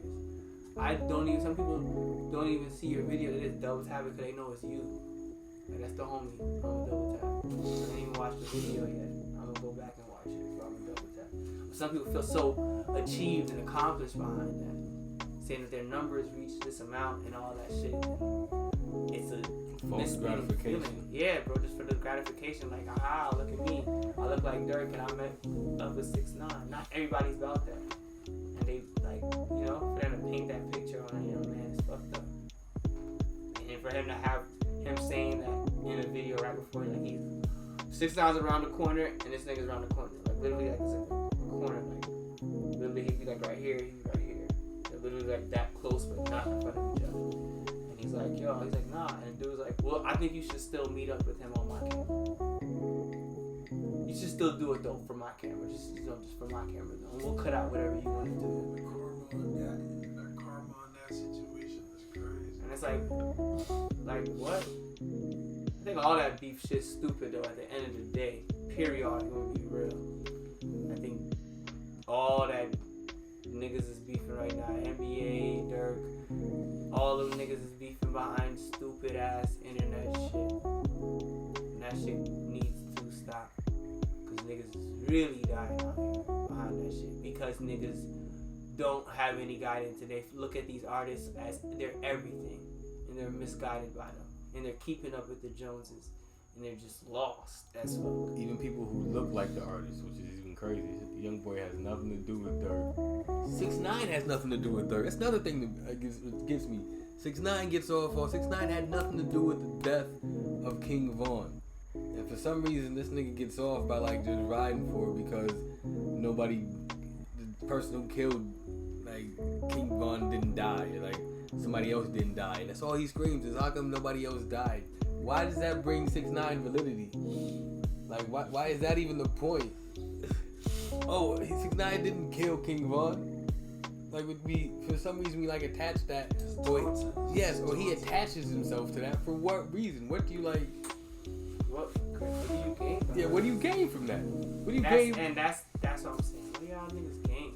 Some people don't even see your video, they just double tap it because they know it's you. Like, that's the homie. I'm gonna double tap. I didn't even watch the video yet. I'm gonna go back and watch it, so I'm gonna double tap. But some people feel so achieved and accomplished behind that, saying that their numbers reach this amount and all that shit. It's a false gratification. Feeling. Yeah, bro, just for the gratification. Like, aha, look at me. I look like Dirk and I met up with 6ix9ine. Not everybody's about that. And they paint that picture on a young man is fucked up. And for him to have him saying that in a video right before, like he's 6'9" around the corner and this nigga's around the corner, like literally like it's a corner, like literally he'd be like right here, he'd be right here. They're literally like that close, but not in front of each other. And he's like, yo, he's like, nah. And the dude's like, well, I think you should still meet up with him on my camera. You should still do it though for my camera, just just for my camera though. And we'll cut out whatever you want to do. The karma on that situation is crazy. And it's like what? I think all that beef shit's stupid though. At the end of the day, period. I'm gonna be real. I think all that niggas is beefing right now. NBA, Dirk, all them niggas is beefing behind stupid ass internet shit. And that shit needs to stop. Cause niggas is really dying out here behind that shit. Because niggas don't have any guidance. They look at these artists as they're everything. And they're misguided by them. And they're keeping up with the Joneses. And they're just lost as fuck. Even people who look like the artists, which is even crazy. The young boy has nothing to do with Dirk. 6ix9ine has nothing to do with Dirk. That's another thing that gets me. 6ix9ine gets off on 6ix9ine had nothing to do with the death of King Von. And for some reason, this nigga gets off by like just riding for it because the person who killed like King Von didn't die. Like somebody else didn't die. And that's all he screams is, how come nobody else died? Why does that bring 6ix9ine validity? Like, why is that even the point? Oh, 6ix9ine didn't kill King Von. Like, for some reason we like attach that. Or he attaches himself to that. For what reason? What do you like? What do you gain from Yeah, what do you gain from that? What do you gain? And that's what I'm saying. What do y'all niggas gain?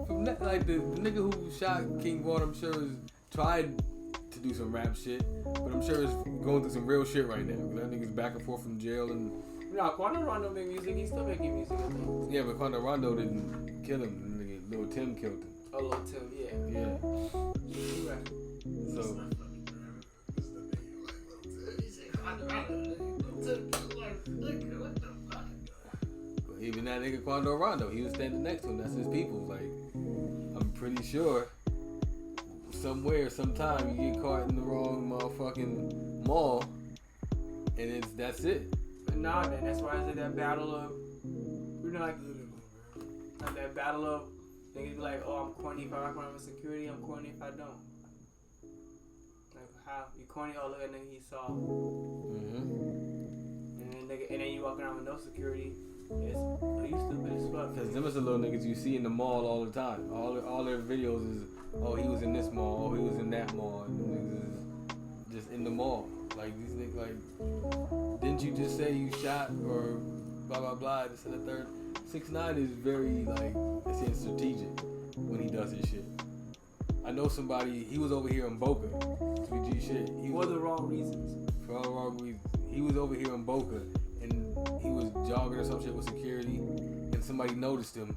From that, like the nigga who shot King Von, I'm sure is tried to do some rap shit, but I'm sure it's going through some real shit right now. That nigga's back and forth from jail and. No, Quando Rondo make music. He's still making music. I think. Yeah, but Quando Rondo didn't kill him. Nigga, Lil Tim killed him. Oh, Lil Tim, yeah. Yeah. You right. So. But even that nigga Quando Rondo, he was standing next to him. That's his people. Like, I'm pretty sure. Somewhere, sometime, you get caught in the wrong motherfucking mall, and that's it. But nah, man, that's why I said that battle of, like that battle of, niggas be like, oh, I'm corny if I rock around with security, I'm corny if I don't. Like, how? You corny? Oh, look at nigga he saw. And then you walk around with no security. Oh, you stupid as fuck. Cause them is the little niggas you see in the mall all the time. All their videos is, oh, he was in this mall, oh, he was in that mall. And niggas is just in the mall. Like these niggas, like, didn't you just say you shot or blah blah blah? This and the third. 6ix9ine is very like, I say strategic when he does his shit. I know somebody. He was over here in Boca, 3G shit. For the wrong reasons. For all the wrong reasons. He was over here in Boca. And he was jogging or some shit with security, and somebody noticed him,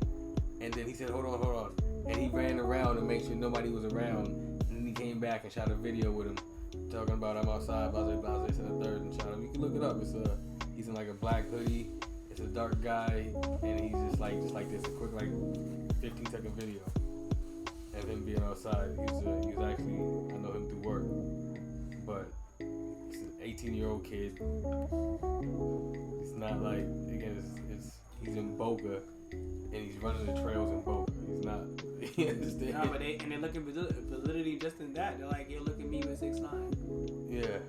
and then he said, hold on, and he ran around to make sure nobody was around, and then he came back and shot a video with him, talking about I'm outside, blah, and the third, and shot him. You can look it up. He's in like a black hoodie, it's a dark guy, and he's just like this, a quick like 15-second video of him being outside. He was actually, I know him through work, but it's an 18-year-old kid. It's not like, again, he's in Boca and he's running the trails in Boca. He's not, you understand? Nah, but they're looking validity just in that. They're like, yo, look at me with 6ix9ine. Yeah.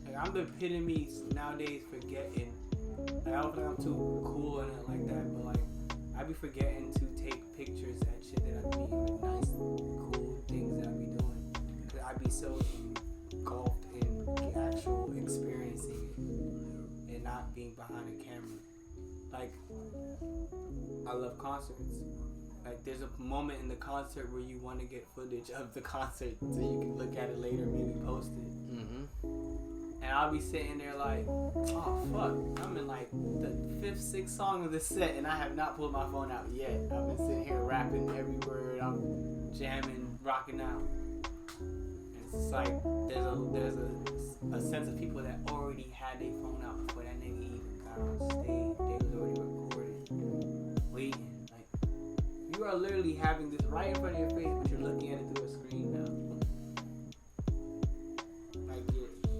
Like, I'm the epitome nowadays forgetting. Like, I don't think I'm too cool and it like that, but like, I be forgetting to take pictures and shit that I be with nice, cool things that I be doing. Cause I be so engulfed in the actual experiencing it and not being behind a camera. Like, I love concerts. Like, there's a moment in the concert where you want to get footage of the concert so you can look at it later, maybe post it. Mm-hmm. And I'll be sitting there like, oh fuck, I'm in like the 5th, 6th song of the set and I have not pulled my phone out yet. I've been sitting here rapping every word, I'm jamming, rocking out. And it's just like, there's a sense of people that already had their phone out before that nigga even got on stage. They was already recording, waiting. Like, you are literally having this right in front of your face, but you're looking at it through a screen now. Like,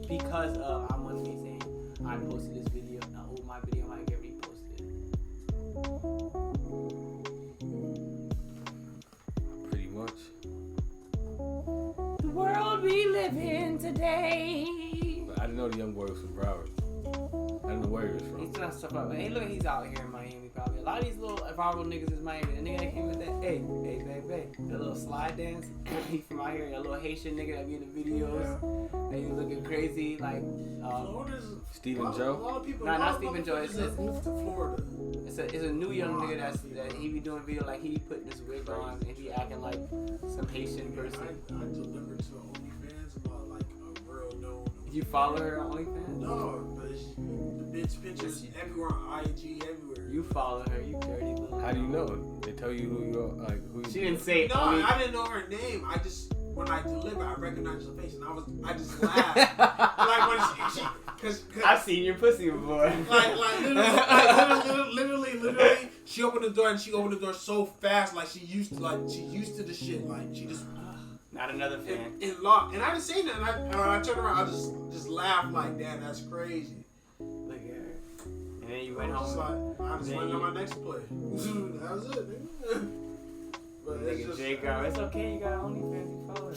because of, I'm gonna be saying, I posted this video, now my video might get reposted. Pretty much. The world we live in today. But I didn't know the young boy was from Broward. I didn't know where he was from. He's done stuff up. Hey, look, he's out here in Miami probably. A lot of these little viral niggas is Miami. The nigga that came with that, hey, babe, the little slide dance. He from out here. That little Haitian nigga that be in the videos. That he looking crazy like. Stephen Joe. A lot of people. Nah, not Stephen Joe. It's moved to Florida. It's a new young nigga that he be doing video like he be putting this wig on and he acting like some Haitian person. I delivered to OnlyFans about like a real known. You follow her on OnlyFans? No, but the bitch pictures everywhere on IG, everywhere. You follow her, you dirty little. How do you know? They tell you who you are, like who. She didn't say. No, I didn't know her name. I just when I delivered, I recognized her face, and I just laughed. Like when she cause I've seen your pussy before. Literally, she opened the door and she opened the door so fast, like she used to the shit, like she just. Not another fan. It locked, and I didn't say nothing. I turned around, I just laughed like, damn, that's crazy. Look at her. And then you went home. I just went on my next play. That was it, nigga. But Nigga Jay got, it's okay, you got OnlyFans, you follow her.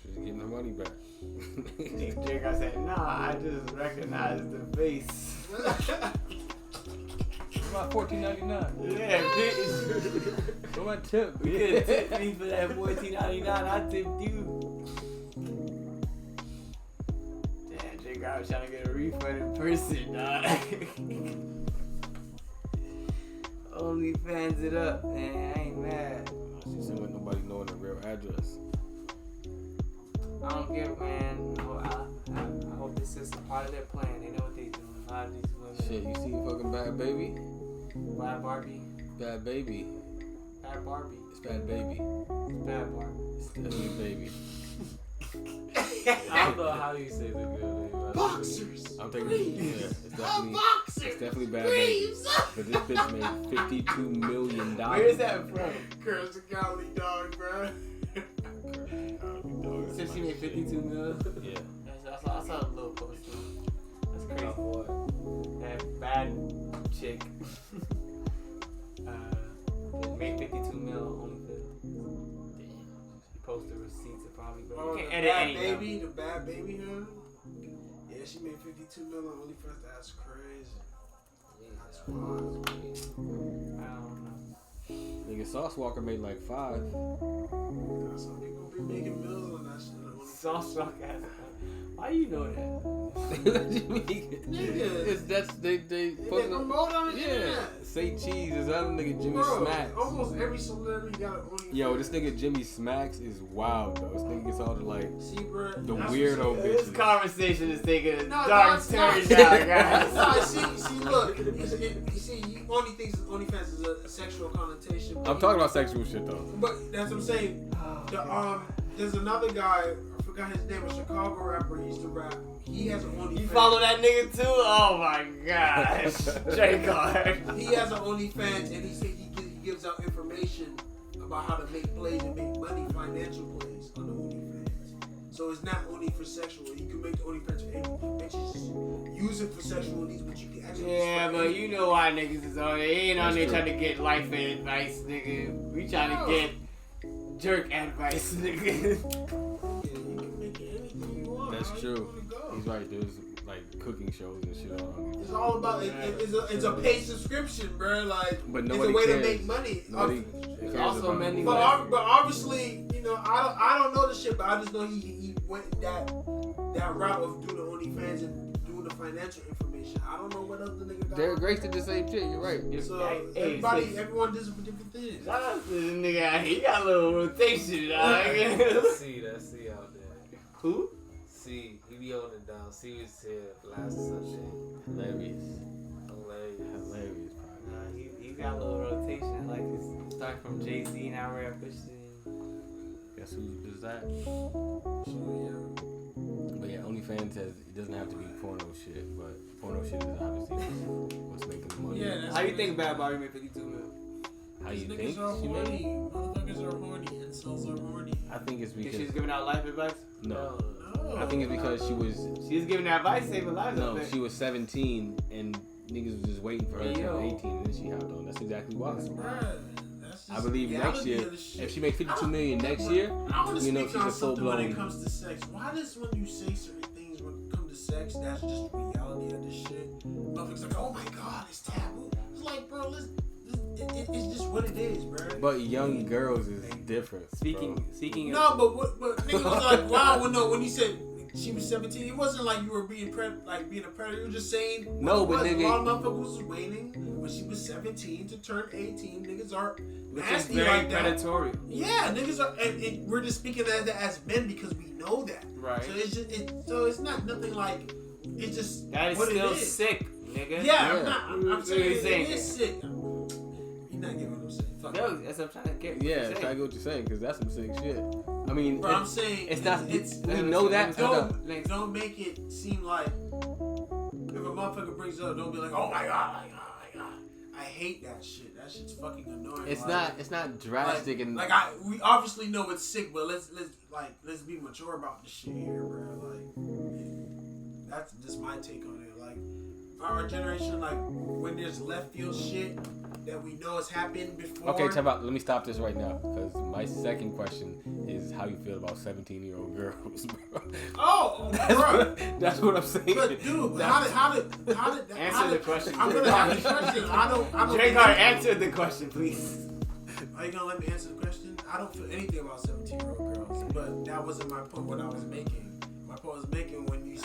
She's getting her money back. Nigga Jay got said, nah, I just recognized the face. About $14.99. Yeah, bitch. What's my tip? You could have tipped me for that $14.99. I tipped you. Damn, Jay Garrett was trying to get a refund in person, dog. OnlyFans it up, man. I ain't mad. She said with nobody knowing the real address. I don't give, man. I hope this is a part of their plan. They know what they doing. A lot of these women. Shit, you seen fucking Bad Baby? Bad Barbie. Bad Baby. Bad Barbie. It's Bad Baby. It's Bad Barbie. It's definitely Baby. I don't know how you say the good name. Boxers. I'm thinking, yeah, it's definitely Bad Baby. But this bitch made $52 million. Where is that from? Curse the Cali dog, bro. Since she made 52 mil. Yeah. I saw a little post. That's crazy. That bad chick made 52 mil on OnlyFans. Damn. She posted receipts and probably. But you can't edit any. The Bad Baby, huh? Yeah, she made 52 mil on OnlyFans. That's crazy. That's wild. I don't know. Nigga, Sauce Walker made like 5. Some people be making millions on that shit. Sauce Walker has. Why you know that? What do you mean? Nigga. They promote on the internet. Say Cheese is other nigga Jimmy Bro, Smacks. almost every celebrity got an OnlyFans. Yo, this nigga Jimmy Smacks is wild though. This nigga gets all the like See, bro, the that's weirdo what- This bitches. conversation is taking a No, dark it's turn not. now, guys. No, see, look. You see, you only thinks OnlyFans is a sexual connotation. I'm talking about sexual shit though. But that's what I'm saying. There's another guy. I forgot his name. A Chicago rapper. He used to rap. He has an OnlyFans. You follow that nigga too? Oh my gosh. J Card. He has an OnlyFans, and he said he gives out information about how to make plays and make money, financial plays on the OnlyFans. So it's not only for sexual. You can make the OnlyFans for anything. Bitches just use it for sexual needs, but you can actually. Yeah, but you know why niggas is on there. They ain't on That's there true. trying to get life advice, nigga. We trying to get jerk advice, nigga. Yeah, you can make it anything you want. That's How you true. wanna go? He's right. There's like cooking shows and shit on. It's all about it's a paid subscription, bro. Like But it's a nobody way cares. to make money. Nobody cares Also about many it. But obviously, you know, I don't know the shit, but I just know he went that route of doing the OnlyFans and doing the financial information. I don't know what else the nigga got. Derek Grace did the same shit. You're right. So Hey, everyone does it for different things. Shout out to this nigga. He got a little rotation, dog. See, that's C out there. Who? C, he be holding it down. C was here last Sunday. Hilarious. Hilarious. Nah, he got a little rotation. Like this start from Jay-Z and now we're pushing. Guess who does that? So But yeah, OnlyFans says it doesn't have to be porno shit, but porno shit is obviously what's making the money. yeah. That's How you think Bad Barbie made 52 mil? how you Niggas think are she made horny. it. Motherfuckers are horny. Incels are horny. I think it's Think because she was giving out life advice? no. No. I think it's because she was She was giving advice, saving lives. no, she was 17 and niggas was just waiting for her to turn 18 and then she hopped on. That's exactly why. Bruh, that's I just believe next reality year, of the shit. if she makes 52 million next Bruh, year, I want to you know speak she's on a full something when it blown. comes to sex. Why does when you say certain things when it comes to sex, that's just reality of this shit? Motherfuckers like, oh my god, it's taboo. It's like, bro, it's just what it is, bro. But young girls is different. Speaking of No, but nigga was like, wow, when you said she was 17, it wasn't like you were being a predator. You were just saying No, but a nigga, lot of motherfuckers was waiting when she was 17 to turn 18. Niggas are which is nasty very like that. predatory. Yeah, niggas are, and we're just speaking as men because we know that. Right. So it's just so it's not nothing like it's just That is what still it is. sick, nigga. Yeah, I'm What saying you saying? it is sick. You're not getting what I'm saying. Fuck No, it. that's what I'm trying to get. what Yeah, you're try to saying. get what you're saying because that's some sick shit. I mean, But I'm saying it's not. It's We know that. don't make it seem like if a motherfucker brings it up, don't be like, oh my god, I hate that shit. That shit's fucking annoying. It's like, not. It's not drastic and we obviously know it's sick, but let's be mature about this shit here, bro. Like that's just my take on it. Like our generation, like when there's left field shit that we know has happened before. Okay, time out. Let me stop this right now because my second question is how you feel about 17-year-old girls, bro. Oh, That's what I'm saying. But dude, how did Answer the question. I'm gonna have the question. I don't. J Card, answer the question, please. Are you gonna let me answer the question? I don't feel anything about 17-year-old girls, but that wasn't my point. What I was making. My point was making when you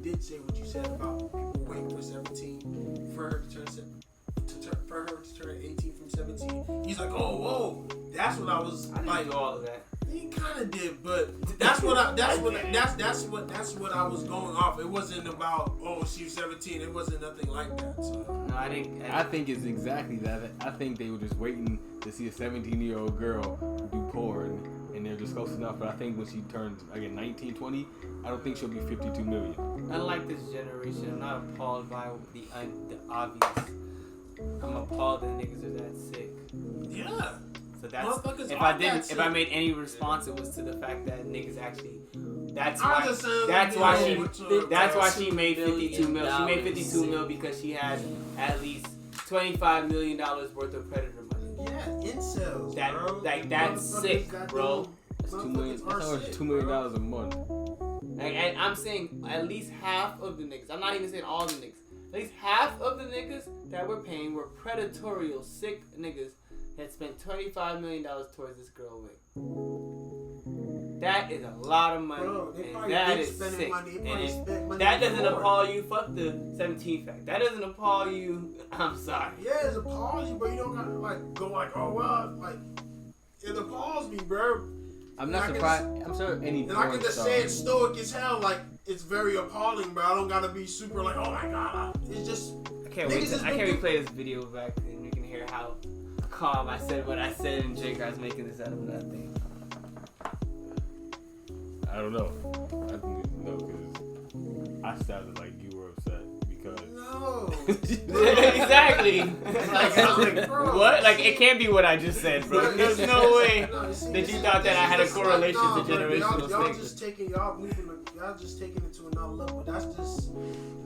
did say what you said about people waiting for 17 for her to turn 18 from 17. He's like, oh, whoa, that's what I was I didn't like. do all of that. He kind of did, but that's what I was going off. It wasn't about she was 17. It wasn't nothing like that. So. No, I didn't. I think it's exactly that. I think they were just waiting to see a 17-year-old girl do porn, and they're just close enough. But I think when she turns, again, 19, 20, I don't think she'll be 52 million. Unlike this generation, I'm not appalled by the obvious. I'm appalled that niggas are that sick. Yeah. So that's Motherfuckers if are I that sick. made any response, it was to the fact that niggas actually. That's I'm why. just saying, That's like, why you know, she. That's why she made $52 $52 mil. She made million. $52 mil because she had at least $25 million worth of predator money. Yeah, incels, That bro. like that's Motherfuckers sick, got bro. them- That's $2 million. motherfuckers are That's over sick, $2 million bro. a month. And I'm saying at least half of the niggas. I'm not even saying all the niggas. At least half of the niggas that we're paying were predatorial, sick niggas that spent $25 million towards this girl away. That is a lot of money, Bro, they and probably that been is spending sick. money. They And probably if spent money that doesn't before. appall you, fuck the 17 fact. That doesn't appall you. I'm sorry. Yeah, it appalls you, but you don't gotta like go like, oh well, like it appalls me, bro. I'm not And I can surprised. I'm sure any And I porn can just star. say it stoic as hell, like it's very appalling, bro. I don't gotta be super like, oh my god. It's just I can't Niggas wait. is I can't looking- replay this video back, and you can hear how calm I said what I said, and J Guy's making this out of nothing. I don't know. I think no, because I sounded like you were upset because. no. Exactly. Like, I was like, bro, What? Like it can't be what I just said, bro. There's no way that you thought that I had a correlation to generational Y'all things. just taking y'all just taking it to another level.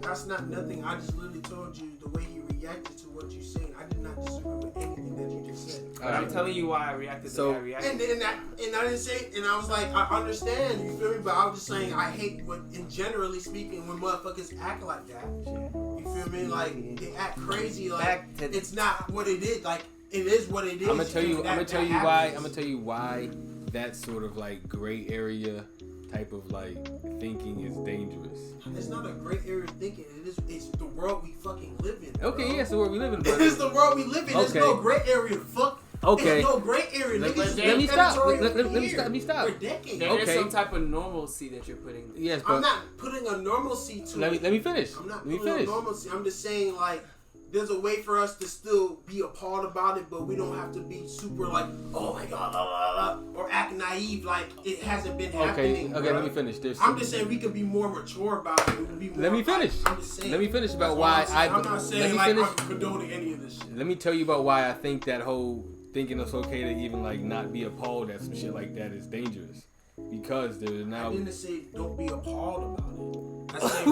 That's not nothing. I just literally told you the way he reacted to what you saying. I did not disagree with anything that you just said. But I'm telling you why I reacted the way I reacted. And I didn't say, and I was like, I understand, you feel me? But I was just saying, I hate in generally speaking, when motherfuckers act like that. You feel me? Like they act crazy, like it's not what it is. Like it is what it is. I'm gonna tell you. That- I'm gonna that tell you why. happens. I'm gonna tell you why that sort of like gray area type of like thinking is dangerous. It's not a great area of thinking. It's the world we fucking live in. Bro. Okay, yeah, so where we live in. It is the world we live in. There's Okay. no gray area. Fuck. Okay. There's no gray area. Let- Niggas let- is let me being stop. predatory Let for me years. stop. Let me stop. For decades. There's Okay. some type of normalcy that you're putting. Yes, I'm but not putting a normalcy to let it. me finish. I'm not Let me putting a finish. normalcy. I'm just saying like there's a way for us to still be appalled about it, but we don't have to be super like, oh my god, blah, blah, blah, or act naive like it hasn't been happening. Okay, bro. let me finish. There's I'm just saying we could be more mature about it. We could be more, Let me finish. I'm just saying. Let me finish about That's all why I'm saying. I'm not let saying me like finish. I'm condoning any of this shit. Let me tell you about why I think that whole thinking it's okay to even like not be appalled at some shit like that is dangerous because there's now. I didn't say don't be appalled about it. I said,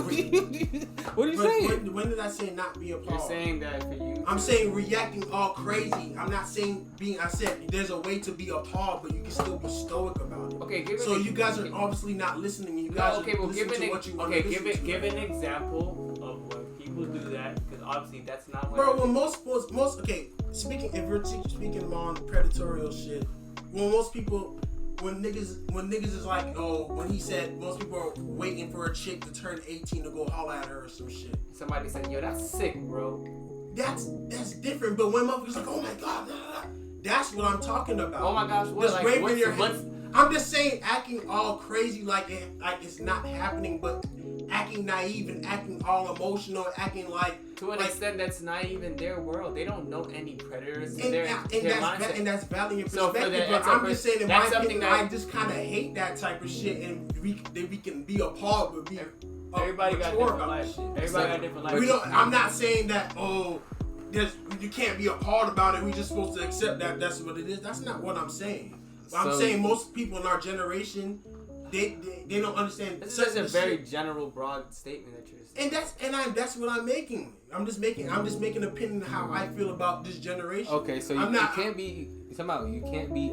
what are you saying? When did I say not be appalled? You're saying that for you. I'm saying reacting all crazy. I'm not saying being. I said there's a way to be appalled, but you can still be stoic about it. Okay, so you guys are obviously not listening. You guys are listening to what you want to listen to. Give an example of when people do that, because obviously that's not what. Bro, when most okay, speaking if we're speaking on predatorial shit, when most people. When niggas is like, oh, when he said most people are waiting for a chick to turn 18 to go holler at her or some shit. Somebody said, yo, that's sick, bro. That's different. But when motherfuckers like, oh my god, that's what I'm talking about. Oh my gosh, what? Just Like, waving your hand. I'm just saying, acting all crazy like it's not happening, but acting naive and acting all emotional, acting like to an extent that's naive in their world. They don't know any predators. And that's valid in perspective. But I'm just saying, in my opinion, I just kind of hate that type of shit, and we can be appalled, but be everybody got different life. Everybody got different life. I'm not saying that you can't be appalled about it. We just supposed to accept that that's what it is. That's not what I'm saying. I'm saying most people in our generation. They don't understand. This is a very general, broad statement that you're saying. And that's what I'm making. I'm just making an opinion of how I feel about this generation. Okay, so you can't be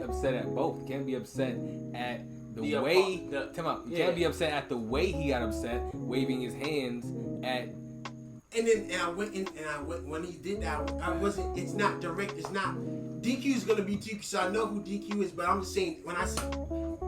upset at both. You can't be upset at the way. You can't be upset at the way he got upset, waving his hands at. And I went when he did that. I wasn't. It's not direct. It's not. DQ is gonna be DQ, so I know who DQ is. But I'm just saying when I said,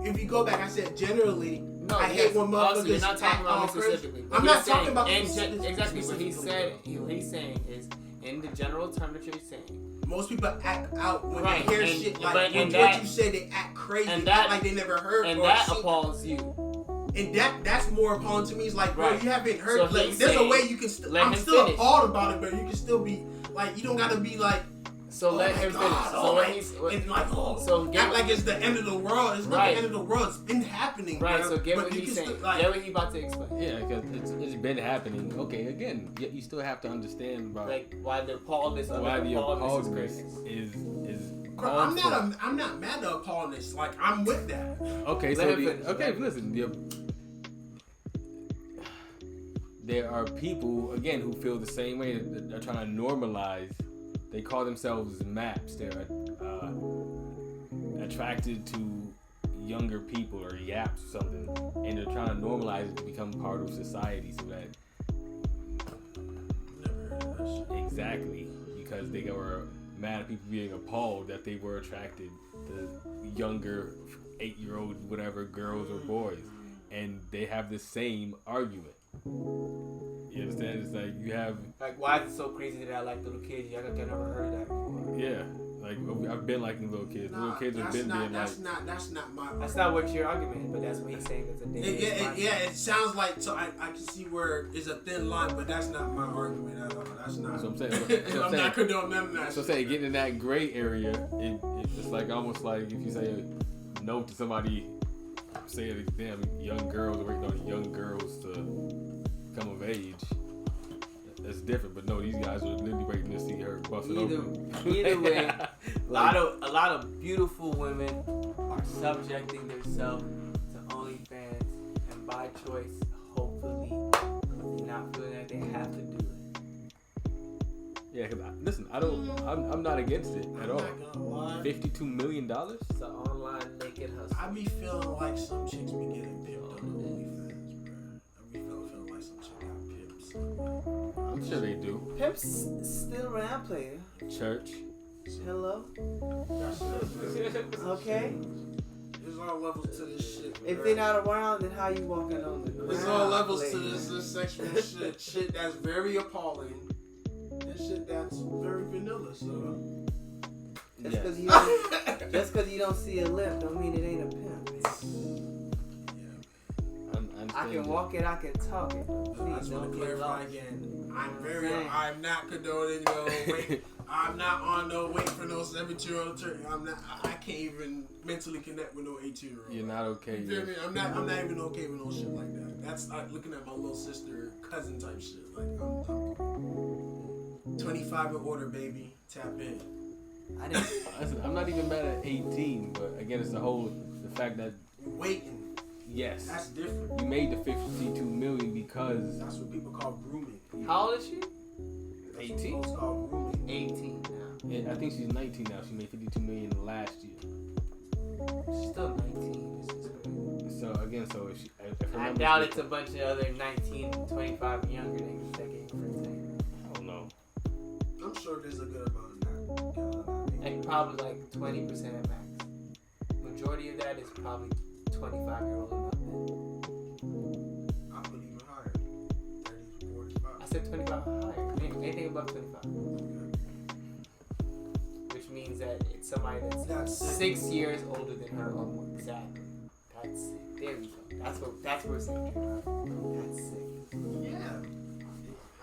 if you go back, I said generally. I hate when motherfuckers. You're not talking about me specifically. I'm not talking about exactly what he said. What he's saying is in the general term that you're saying. Most people act out when they hear shit like what you say. They act crazy, act like they never heard. And that appalls you. And that's more appalling to me. It's like, bro, you haven't heard. So like, there's a way you can. I'm still appalled about it, but you can still be like, you don't gotta be like. So let him finish. Act like it's the end of the world. It's not the end of the world. It's been happening. Right. Bro. So get what he's saying. Get what he's about to explain. Yeah, because it's been happening. Okay, again, you still have to understand about like why the appalledness is. Bro, I'm not mad at appalledness. Like I'm with that. Okay, listen. There are people again who feel the same way. They're trying to normalize. They call themselves MAPs. They're attracted to younger people or yaps or something, and they're trying to normalize it to become part of society so that. Never heard of that shit. Exactly, because they were mad at people being appalled that they were attracted to younger 8-year-old whatever girls or boys, and they have the same argument. You understand? It's like you have like, why is it so crazy that I like little kids? I never heard that before. Yeah, like I've been liking little kids. Little kids have been being that's not my. That's not what your argument, but that's what he's saying. It's a dangerous it sounds like so. I can see where it's a thin line, but that's not my argument at all. That's not. So I'm saying, I'm not condoning none of that. So say getting in that gray area, it's like almost like if you say no to somebody. Say that damn young girls are waiting on young girls to come of age. That's different, but no, these guys are literally waiting to see her bust it open. Either way, a lot of beautiful women are subjecting themselves to OnlyFans, and by choice, hopefully, not feeling that they have to do it. Yeah, cause I'm not against it at all. $52 million? It's an online naked hustle. I be feeling like some chicks be getting pimped on the OnlyFans, bro. I be feeling like some chicks got pimps. I'm sure they do. Pimps still around, player. Church. Hello? Okay. There's all levels to this shit. If they're not around, then how you walking on the ground? There's all levels to this sexual shit. Shit that's very appalling. And shit that's very vanilla, so. Just because you don't see a lip don't mean it ain't a pimp. Yeah. I can walk it, I can talk it. I just want to clarify again. I'm not condoning no wait. I'm not on no wait for no 17-year-old turn. I can't even mentally connect with no 18-year-old. You're not okay. You feel me? I'm not even okay with no shit like that. That's like looking at my little sister, cousin type shit. Like I'm 25 and order, baby. Tap in. I didn't. Listen, I'm not even mad at 18, but again, it's the fact that Waiting. yes, That's different. you made the 52 million because That's what people call grooming. How old is she? That's 18. what folks call grooming. 18 now. Yeah, I think she's 19 now. She made 52 million last year. She's still 19. This is crazy. So again, if her I numbers doubt get- it's a bunch of other 19, 25 and younger niggas that getting pregnant. I don't know. I'm sure there's a good amount of that. Like probably like 20% at max. Majority of that is probably 25-year-old and up men. I believe even higher. 30 to 45. I said 25 higher. Anything above 25. Which means that it's somebody that's 6 years older than her or more. Exactly. That's sick. There we go. That's what we're saying. That's sick. Yeah.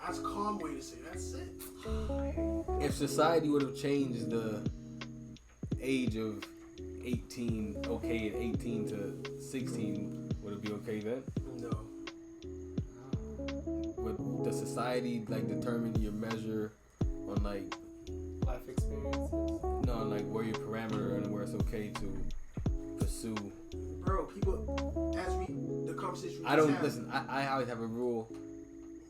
That's a calm way to say that's it. If society would have changed the age of 18, okay, at 18 to 16, would it be okay then? No. Would the society like determine your measure on like Life experiences. no, on like where your parameter and where it's okay to pursue? Bro, people, the conversation we I don't just had, listen. I always have a rule.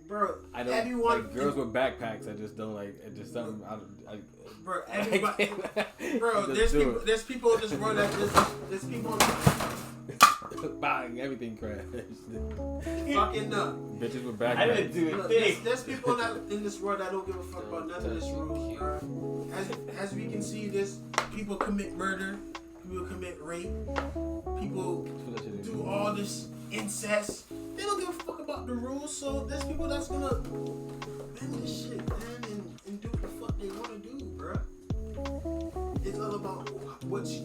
Bro, I don't everyone, like girls with backpacks. I just don't like. It just something. bro, everybody, bro, Just do it. there's people in this world that there's people bang, everything crashed. fucking up. Bitches with backpacks. I didn't do a Look, thing. there's people in this world that don't give a fuck about none of this rules, bro. As we can see, this people commit murder, people commit rape, people do all this incest. They don't give a fuck about the rules, so there's people that's gonna bend this shit, man, and do what the fuck they wanna do, bruh. It's all about what's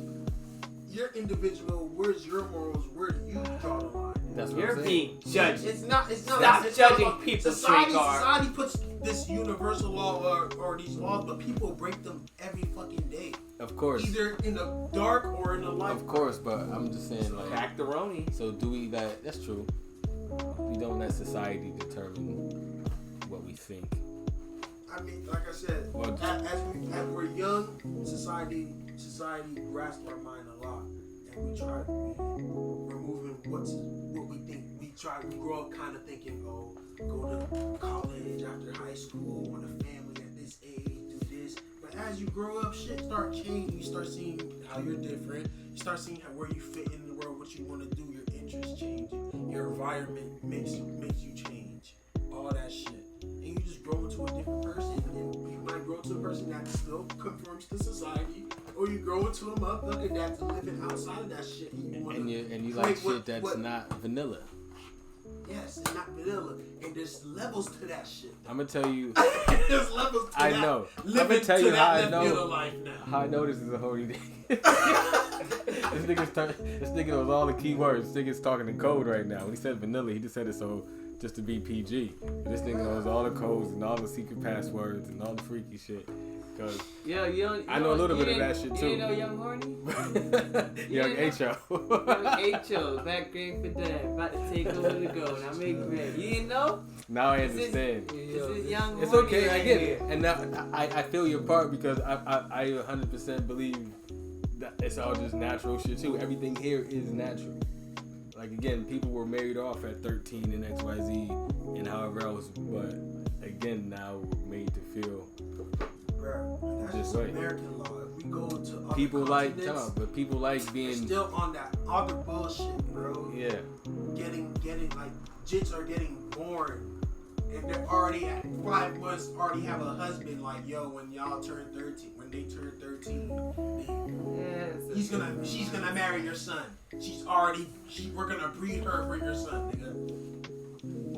your individual, where's your morals, where do you draw the line? That's what You're I'm saying. being judged. It's not Stop it's judging not about- people, society, Trigard. society puts this universal law or these laws, but people break them every fucking day. Of course. Either in the dark or in the light. Of course, but I'm just saying like. Macaroni. So do we that? That's true. We don't let society determine what we think. I mean, like I said, Well, as we're young, society grasps our mind a lot, and we try removing what we think. We grow up kind of thinking, oh, go to college after high school, want a family at this age, do this. But as you grow up, shit start changing. You start seeing how you're different. You start seeing where you fit in the world, what you want to do. Your interests changing. Your environment makes you change. All that shit. And you just grow into a different person. And you might grow to a person that still conforms to society, or you grow into a motherfucker that's living outside of that shit. And you like shit that's not vanilla. Yes, it's not vanilla. And there's levels to that shit. I'm gonna tell you. There's levels to I that. know. I'm Living gonna tell to you that how I level know. of life now. How I know this is a holy day. This nigga knows all the key words. This nigga's talking in code right now. When he said vanilla, he just said it so just to be PG. But this nigga knows all the codes and all the secret passwords and all the freaky shit. Cause I know a little bit of that shit too. You know Young Horny? Young H.O. Young H.O. Back grade for that. About to take over the go. Now make ready. You didn't know? Now I understand. This is Young It's Horny okay, I right get here. it. And now I feel your part because I 100% believe that it's all just natural shit too. Everything here is natural. Like again, people were married off at 13 and XYZ and however else, but again now we're made to feel Bro, that's just just right. American law. If we go to other People like continents, but people like they're being still on that other bullshit, bro. yeah. Getting like jits are getting born, and they're already at 5 months already have a husband. Like yo, when y'all turn 13, when they turn 13, she's gonna marry your son. We're gonna breed her for your son, nigga.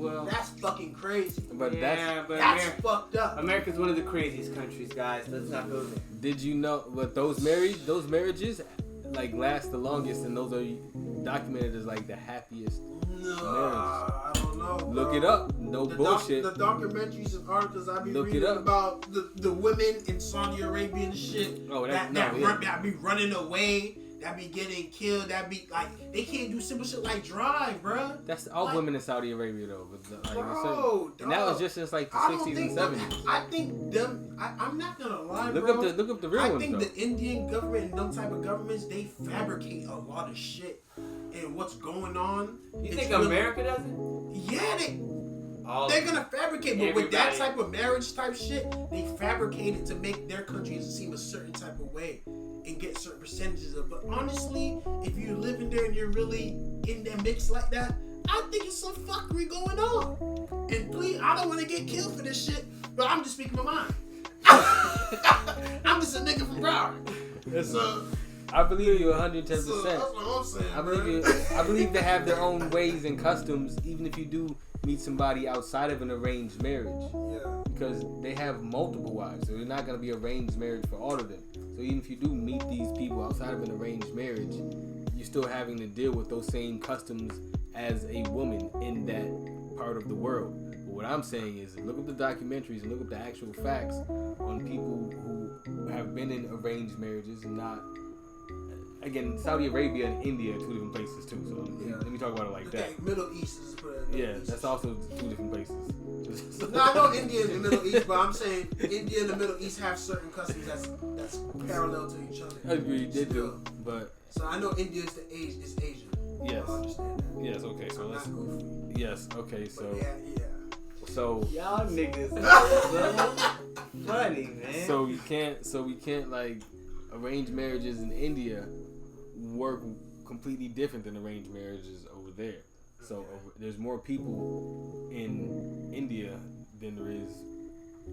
Well, That's fucking crazy. But That's fucked up. America's one of the craziest countries, guys. Let's not go there. did you know but those marriages like last the longest and those are documented as like the happiest No, marriages. I don't know. Bro. Look it up. No bullshit. The documentaries and articles I be Look it reading up. about the women in Saudi Arabia and shit Oh, that be running away that be getting killed, that be like they can't do simple shit like drive, bruh. That's all like, women in Saudi Arabia though. But like, bro, and that was just since like the 60s and 70s. I think them. I'm not gonna lie, look bro. Look up the real ones. I think though. the Indian government and them type of governments, they fabricate a lot of shit. And what's going on? You think America doesn't? Yeah, they're gonna fabricate, but with that type of marriage type shit, they fabricate it to make their country seem a certain type of way and get certain percentages of. But honestly, if you're living there and you're really in that mix like that, I think it's some fuckery going on. And please, I don't want to get killed for this shit, but I'm just speaking my mind. I'm just a nigga from Broward. So. I believe you 110%. So that's what I'm saying. I believe they have their own ways and customs, even if you do meet somebody outside of an arranged marriage. Yeah. Because they have multiple wives, so they're not gonna be arranged marriage for all of them. So even if you do meet these people outside of an arranged marriage, you're still having to deal with those same customs as a woman in that part of the world. But what I'm saying is, look up the documentaries and look up the actual facts on people who have been in arranged marriages and not. Again, Saudi Arabia and India are two different places too. So let me talk about it like that. Middle East is that's also two different places. No, I know India and the Middle East, but I'm saying India and the Middle East have certain customs that's parallel to each other. I agree, they do, but so I know India is Asian. Yes. I understand that. Yes. Okay. So let's. Yes. Okay. So. But yeah. So. Y'all niggas. Funny, man. So we can't like arranged marriages in India work completely different than arranged marriages over there. So there's more people in India than there is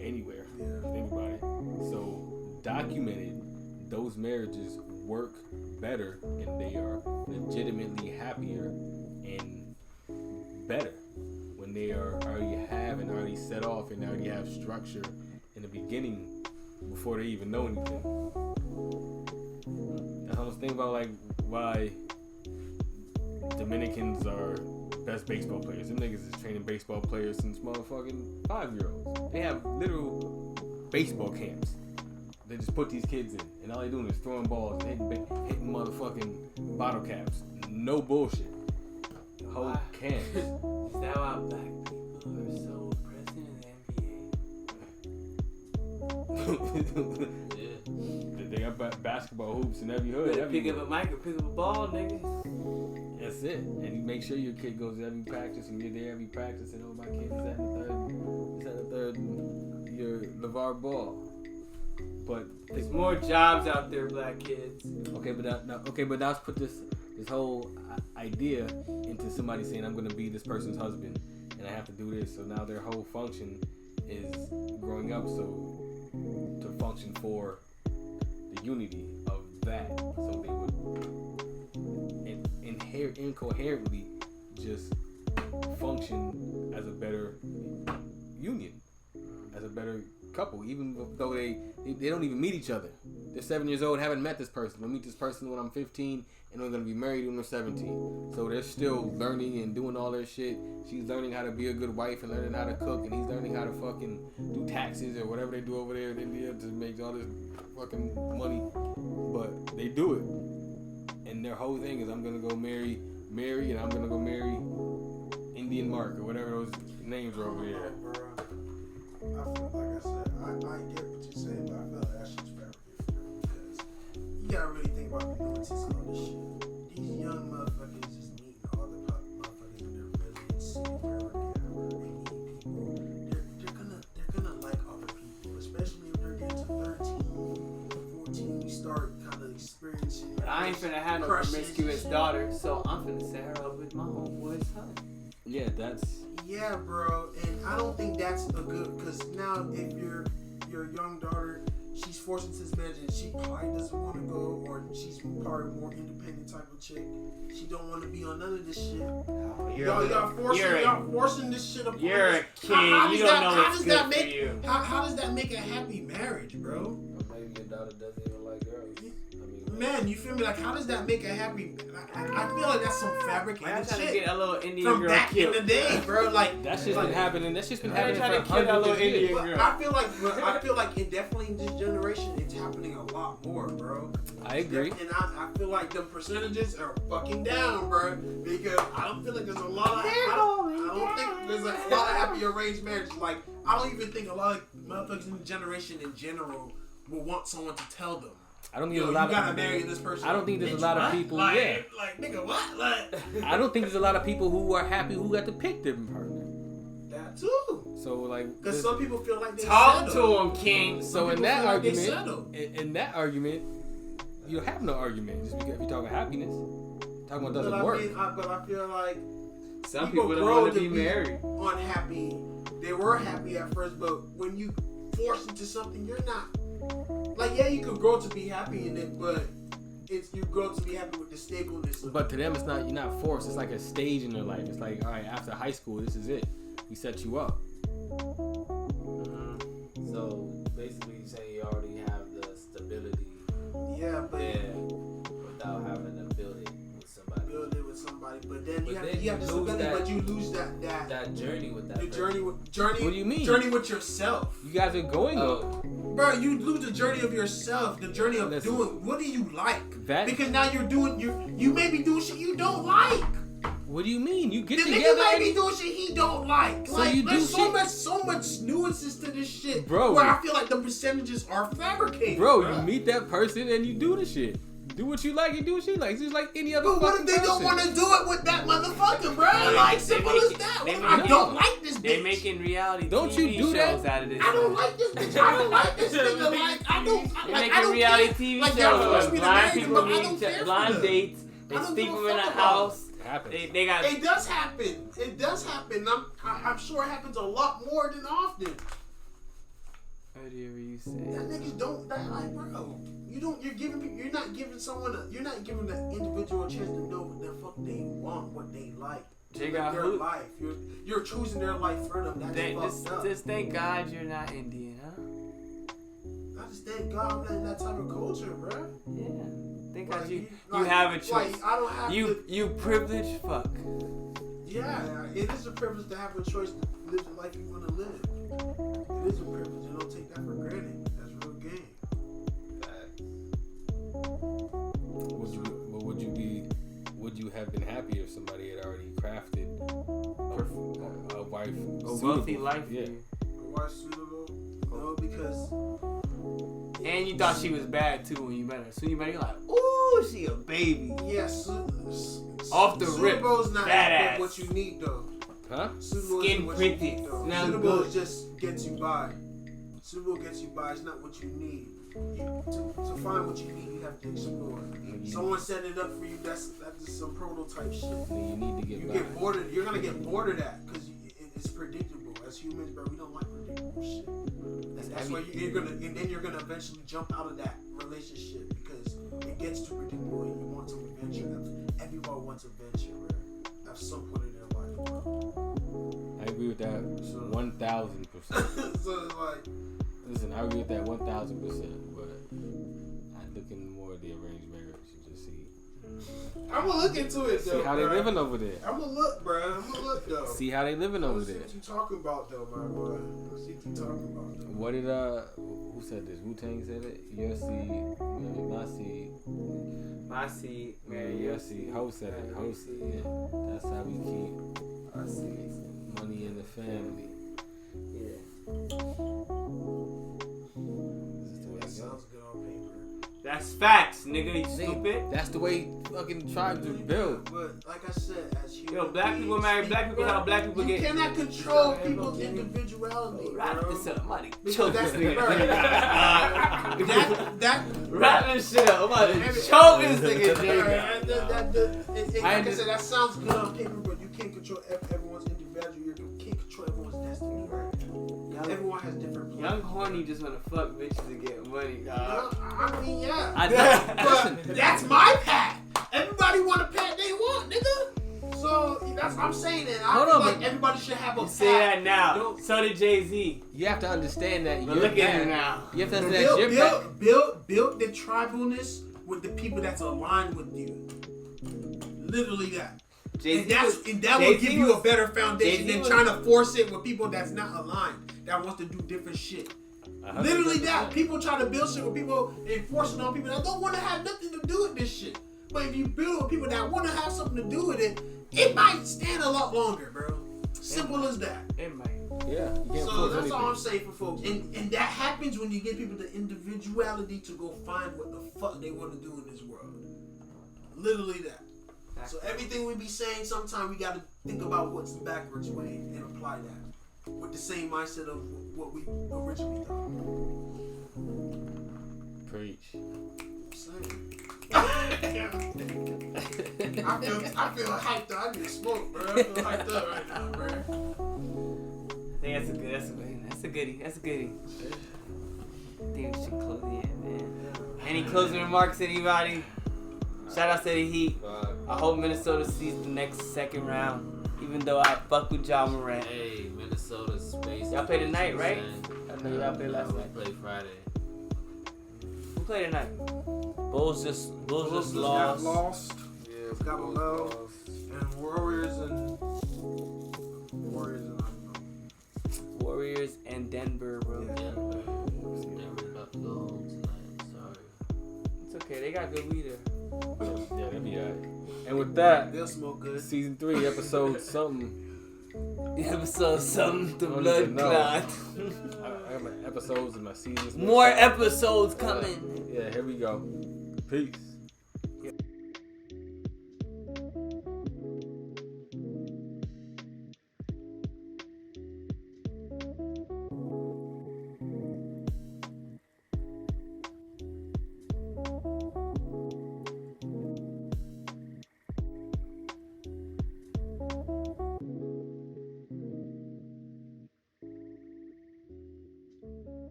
anywhere. Think about it. So documented, those marriages work better and they are legitimately happier and better when they are already set off and already have structure in the beginning before they even know anything. I was thinking about like why Dominicans are best baseball players. Them niggas is training baseball players since motherfucking 5-year-olds. They have literal baseball camps. They just put these kids in, and all they doing is throwing balls, and hitting motherfucking bottle caps. No bullshit. The whole camp. Is that why black people are so present in the NBA? They got basketball hoops in every hood. Pick up a mic or pick up a ball, nigga. That's it. And you make sure your kid goes to every practice and you're there every practice and my kid is at the third your LeVar Ball. But there's more jobs out there, black kids. Okay, but now let's put this whole idea into somebody saying I'm gonna be this person's husband and I have to do this. So now their whole function is growing up to function for the unity of that, so they would incoherently just function as a better union, as a better couple, even though they don't even meet each other. They're 7 years old, haven't met this person. I'll meet this person when I'm 15, and we're gonna be married when they're 17. So they're still learning and doing all their shit. She's learning how to be a good wife and learning how to cook, and he's learning how to fucking do taxes or whatever they do over there in India to make all this fucking money. But they do it, and their whole thing is I'm gonna go marry, and I'm gonna go marry Indian Mark or whatever those names are over there. Like I said, I get what you're saying, but I feel like that shit's fabricated because you gotta really think about the nuances of this shit. These young motherfuckers just meeting all the motherfuckers in their village, wherever they meet people. They're gonna like other people, especially if they're getting to 13, 14. You start kind of experiencing. But I ain't finna have no promiscuous daughter, so I'm finna set her up with my homeboy's son. Yeah, that's. Yeah, bro, and I don't think that's a good, because now if your young daughter, she's forced into this marriage and she probably doesn't want to go, or she's probably more independent type of chick. She don't want to be on none of this shit. Y'all forcing this shit upon You're us. a king. You don't know what's good for you. How does that make a happy marriage, bro? Maybe your daughter doesn't even like girls. man, you feel me? Like, how does that make a happy? I feel like that's some fabricated I'm trying shit to get a little Indian from girl back killed. in the day, bro. Like That's just been happening. That's just been I'm happening trying for to kill that hundreds little of years. Indian girl. I feel like it definitely in this generation, it's happening a lot more, bro. I agree. And I feel like the percentages are fucking down, bro. Because I don't feel like there's a lot of. I don't think there's a lot of happy arranged marriages. Like, I don't even think a lot of motherfuckers in the generation in general will want someone to tell them. I don't think there's a You lot gotta of marry this person. I don't think there's a Bitch, lot of what? people. Like, Yeah. like nigga, what? Like, I don't think there's a lot of people who are happy who got to pick their partner. that too. So like, Because some people feel like they Talk settled. to him, King. so in people that feel like they argument, settled. in that argument, you don't have no argument just because if you're talking happiness. Talking about doesn't work. But I feel like Some people don't grow want to be married. unhappy. They were happy at first, but when you force into something, you're not. Like, yeah, you could grow to be happy in it, but it's you grow to be happy with the stableness of But to them, it's not. You're not forced. It's like a stage in their life. It's like, all right, after high school, this is it. We set you up. So basically, you say you already have the stability Yeah, but there without having to build it with somebody. build it with somebody. But then But you have, then you have you the lose stability, that- but you lose that That journey with that. the person. journey. What do you mean? Journey with yourself. You guys are going. Oh, Bro, you lose the journey of yourself, the journey of Listen. doing what do you like? That- Because now you may be doing shit you don't like. What do you mean? You get The nigga together. might be doing shit he don't like. So Like, you do there's shit- so much nuances to this shit, Bro. where I feel like the percentages are fabricated. Bro, you meet that person and you do the shit. Do what you like and do what she likes. It's like any other But what fucking if they don't person. want to do it with that motherfucker, bro? Like, simple as that. they I make it- don't like this bitch. They making reality Don't TV you do that? shows out of this. I don't like this bitch. I don't like this nigga. Like, I don't. They Like, making I don't reality care. TV Like, shows y'all force where me to blind marry them, people but I meet don't each care other, for blind them. dates. They I don't stick give a them in a fuck about house. It happens. They got. It does happen. It does happen. I'm sure it happens a lot more than often. Whatever you That say. niggas don't. That like, bro. You're not giving someone. You're not giving the individual a chance to know what the fuck they want, what they like. They Live got their who- life. You're choosing their life for them. That's fucked up. Just thank God you're not Indian, huh? I just thank God I'm not in that type of culture, bro. Yeah. Thank Like, God you like- have a choice. Like, I don't have to. You privileged fuck. Yeah, it is a privilege to have a choice to live the life you want to live. It is a privilege. You don't take that for granted. That's real game. Would you have been happy if somebody had already crafted a wife, A wealthy suitable? life for Yeah. you. Why suitable? No, because And you thought she was bad too when you met her. So you met her, you're like, ooh, she a baby. yes, Off the rip, suitable's not fat ass. what you need though. Huh? Suitable Skin isn't what printed, you need though. smell Suitable good. just gets you by. Suitable gets you by. It's not what you need. To find what you need, you have to explore. Someone set it up for you. That's just some prototype shit. You need to get You by. get bored of. You're gonna get bored of that because it's predictable. As humans, bro, we don't like predictable shit. That's why you're gonna, and then you're gonna eventually jump out of that relationship because it gets too predictable and you want some adventure. Everyone wants adventure, bro. At some point in their life, bro. I agree with that 1,000%. So it's like, Listen, I agree with that 1,000%, but I look in more of the arranged marriage and just see I'm gonna look into it though. see how they bro. living over there. I'm gonna look, bro. I'm gonna look though. See how they living over Let's see there. what you talking about though, my boy. Let's see what you talking about though. What did who said this? Wu-Tang said it? Your seed, my seed. My seed, Yeah, your seed. Ho said it. Ho said it. Yeah. That's how we keep our seed. money in the family. Yeah. This is the way That it sounds goes. good on paper. That's facts, nigga. You stupid. That's the way fucking tribes are built. But like I said, as human Yo, black people beings, marry black people. How black people you get? cannot control people's individuality, Right, bro. this up, money. Because Choke that's this nigga. that Wrap this shit up. I'm about to choke this nigga, Jay. like I said, that sounds good on paper, but you can't control everyone's individual. You can't control everyone's destiny, right? Everyone has different plans. Young horny just wanna fuck bitches and get money, dog. I mean, yeah. Listen, But that's my path. Everybody want a path they want, nigga. So I'm saying that. I Hold feel on, like but everybody should have a path. Say that now. Don't- So did Jay-Z. You have to understand that. But look at him now. You have to understand that your path. Build the tribalness with the people that's aligned with you. Literally that. And that will give you a better foundation than trying to force it with people that's not aligned, that wants to do different shit. Literally that. People try to build shit with people and force it on people that don't want to have nothing to do with this shit. But if you build with people that want to have something to do with it, it might stand a lot longer, bro. Simple as that. It might. Yeah. You can't So force that's anything. all I'm saying for folks. And that happens when you give people the individuality to go find what the fuck they want to do in this world. Literally that. So everything we be saying, sometimes we got to think about what's the backwards way and apply that with the same mindset of what we originally thought. Preach. I feel hyped up. I need to smoke, bro. I feel hyped up right now, bro. I think that's a goodie. I think we should close it, man. Any closing remarks, anybody? Shout out to the Heat. I hope Minnesota sees the next second round. Even though I fuck with John Morant. Hey, Minnesota space. Y'all play tonight, right? I know y'all played last We night. played Friday. Who played tonight? Bulls just lost. Got lost. Yeah, Got Bulls low. lost. And Warriors and Warriors and Denver, bro. Denver about to go home tonight. Sorry. It's okay. They got good weed there. Yeah, that'd be alright. And with that, they'll smoke good. season 3, episode something. Episode something, the I don't blood even know. clot. I got my episodes and my seasons. More episodes coming. Yeah, here we go. Peace.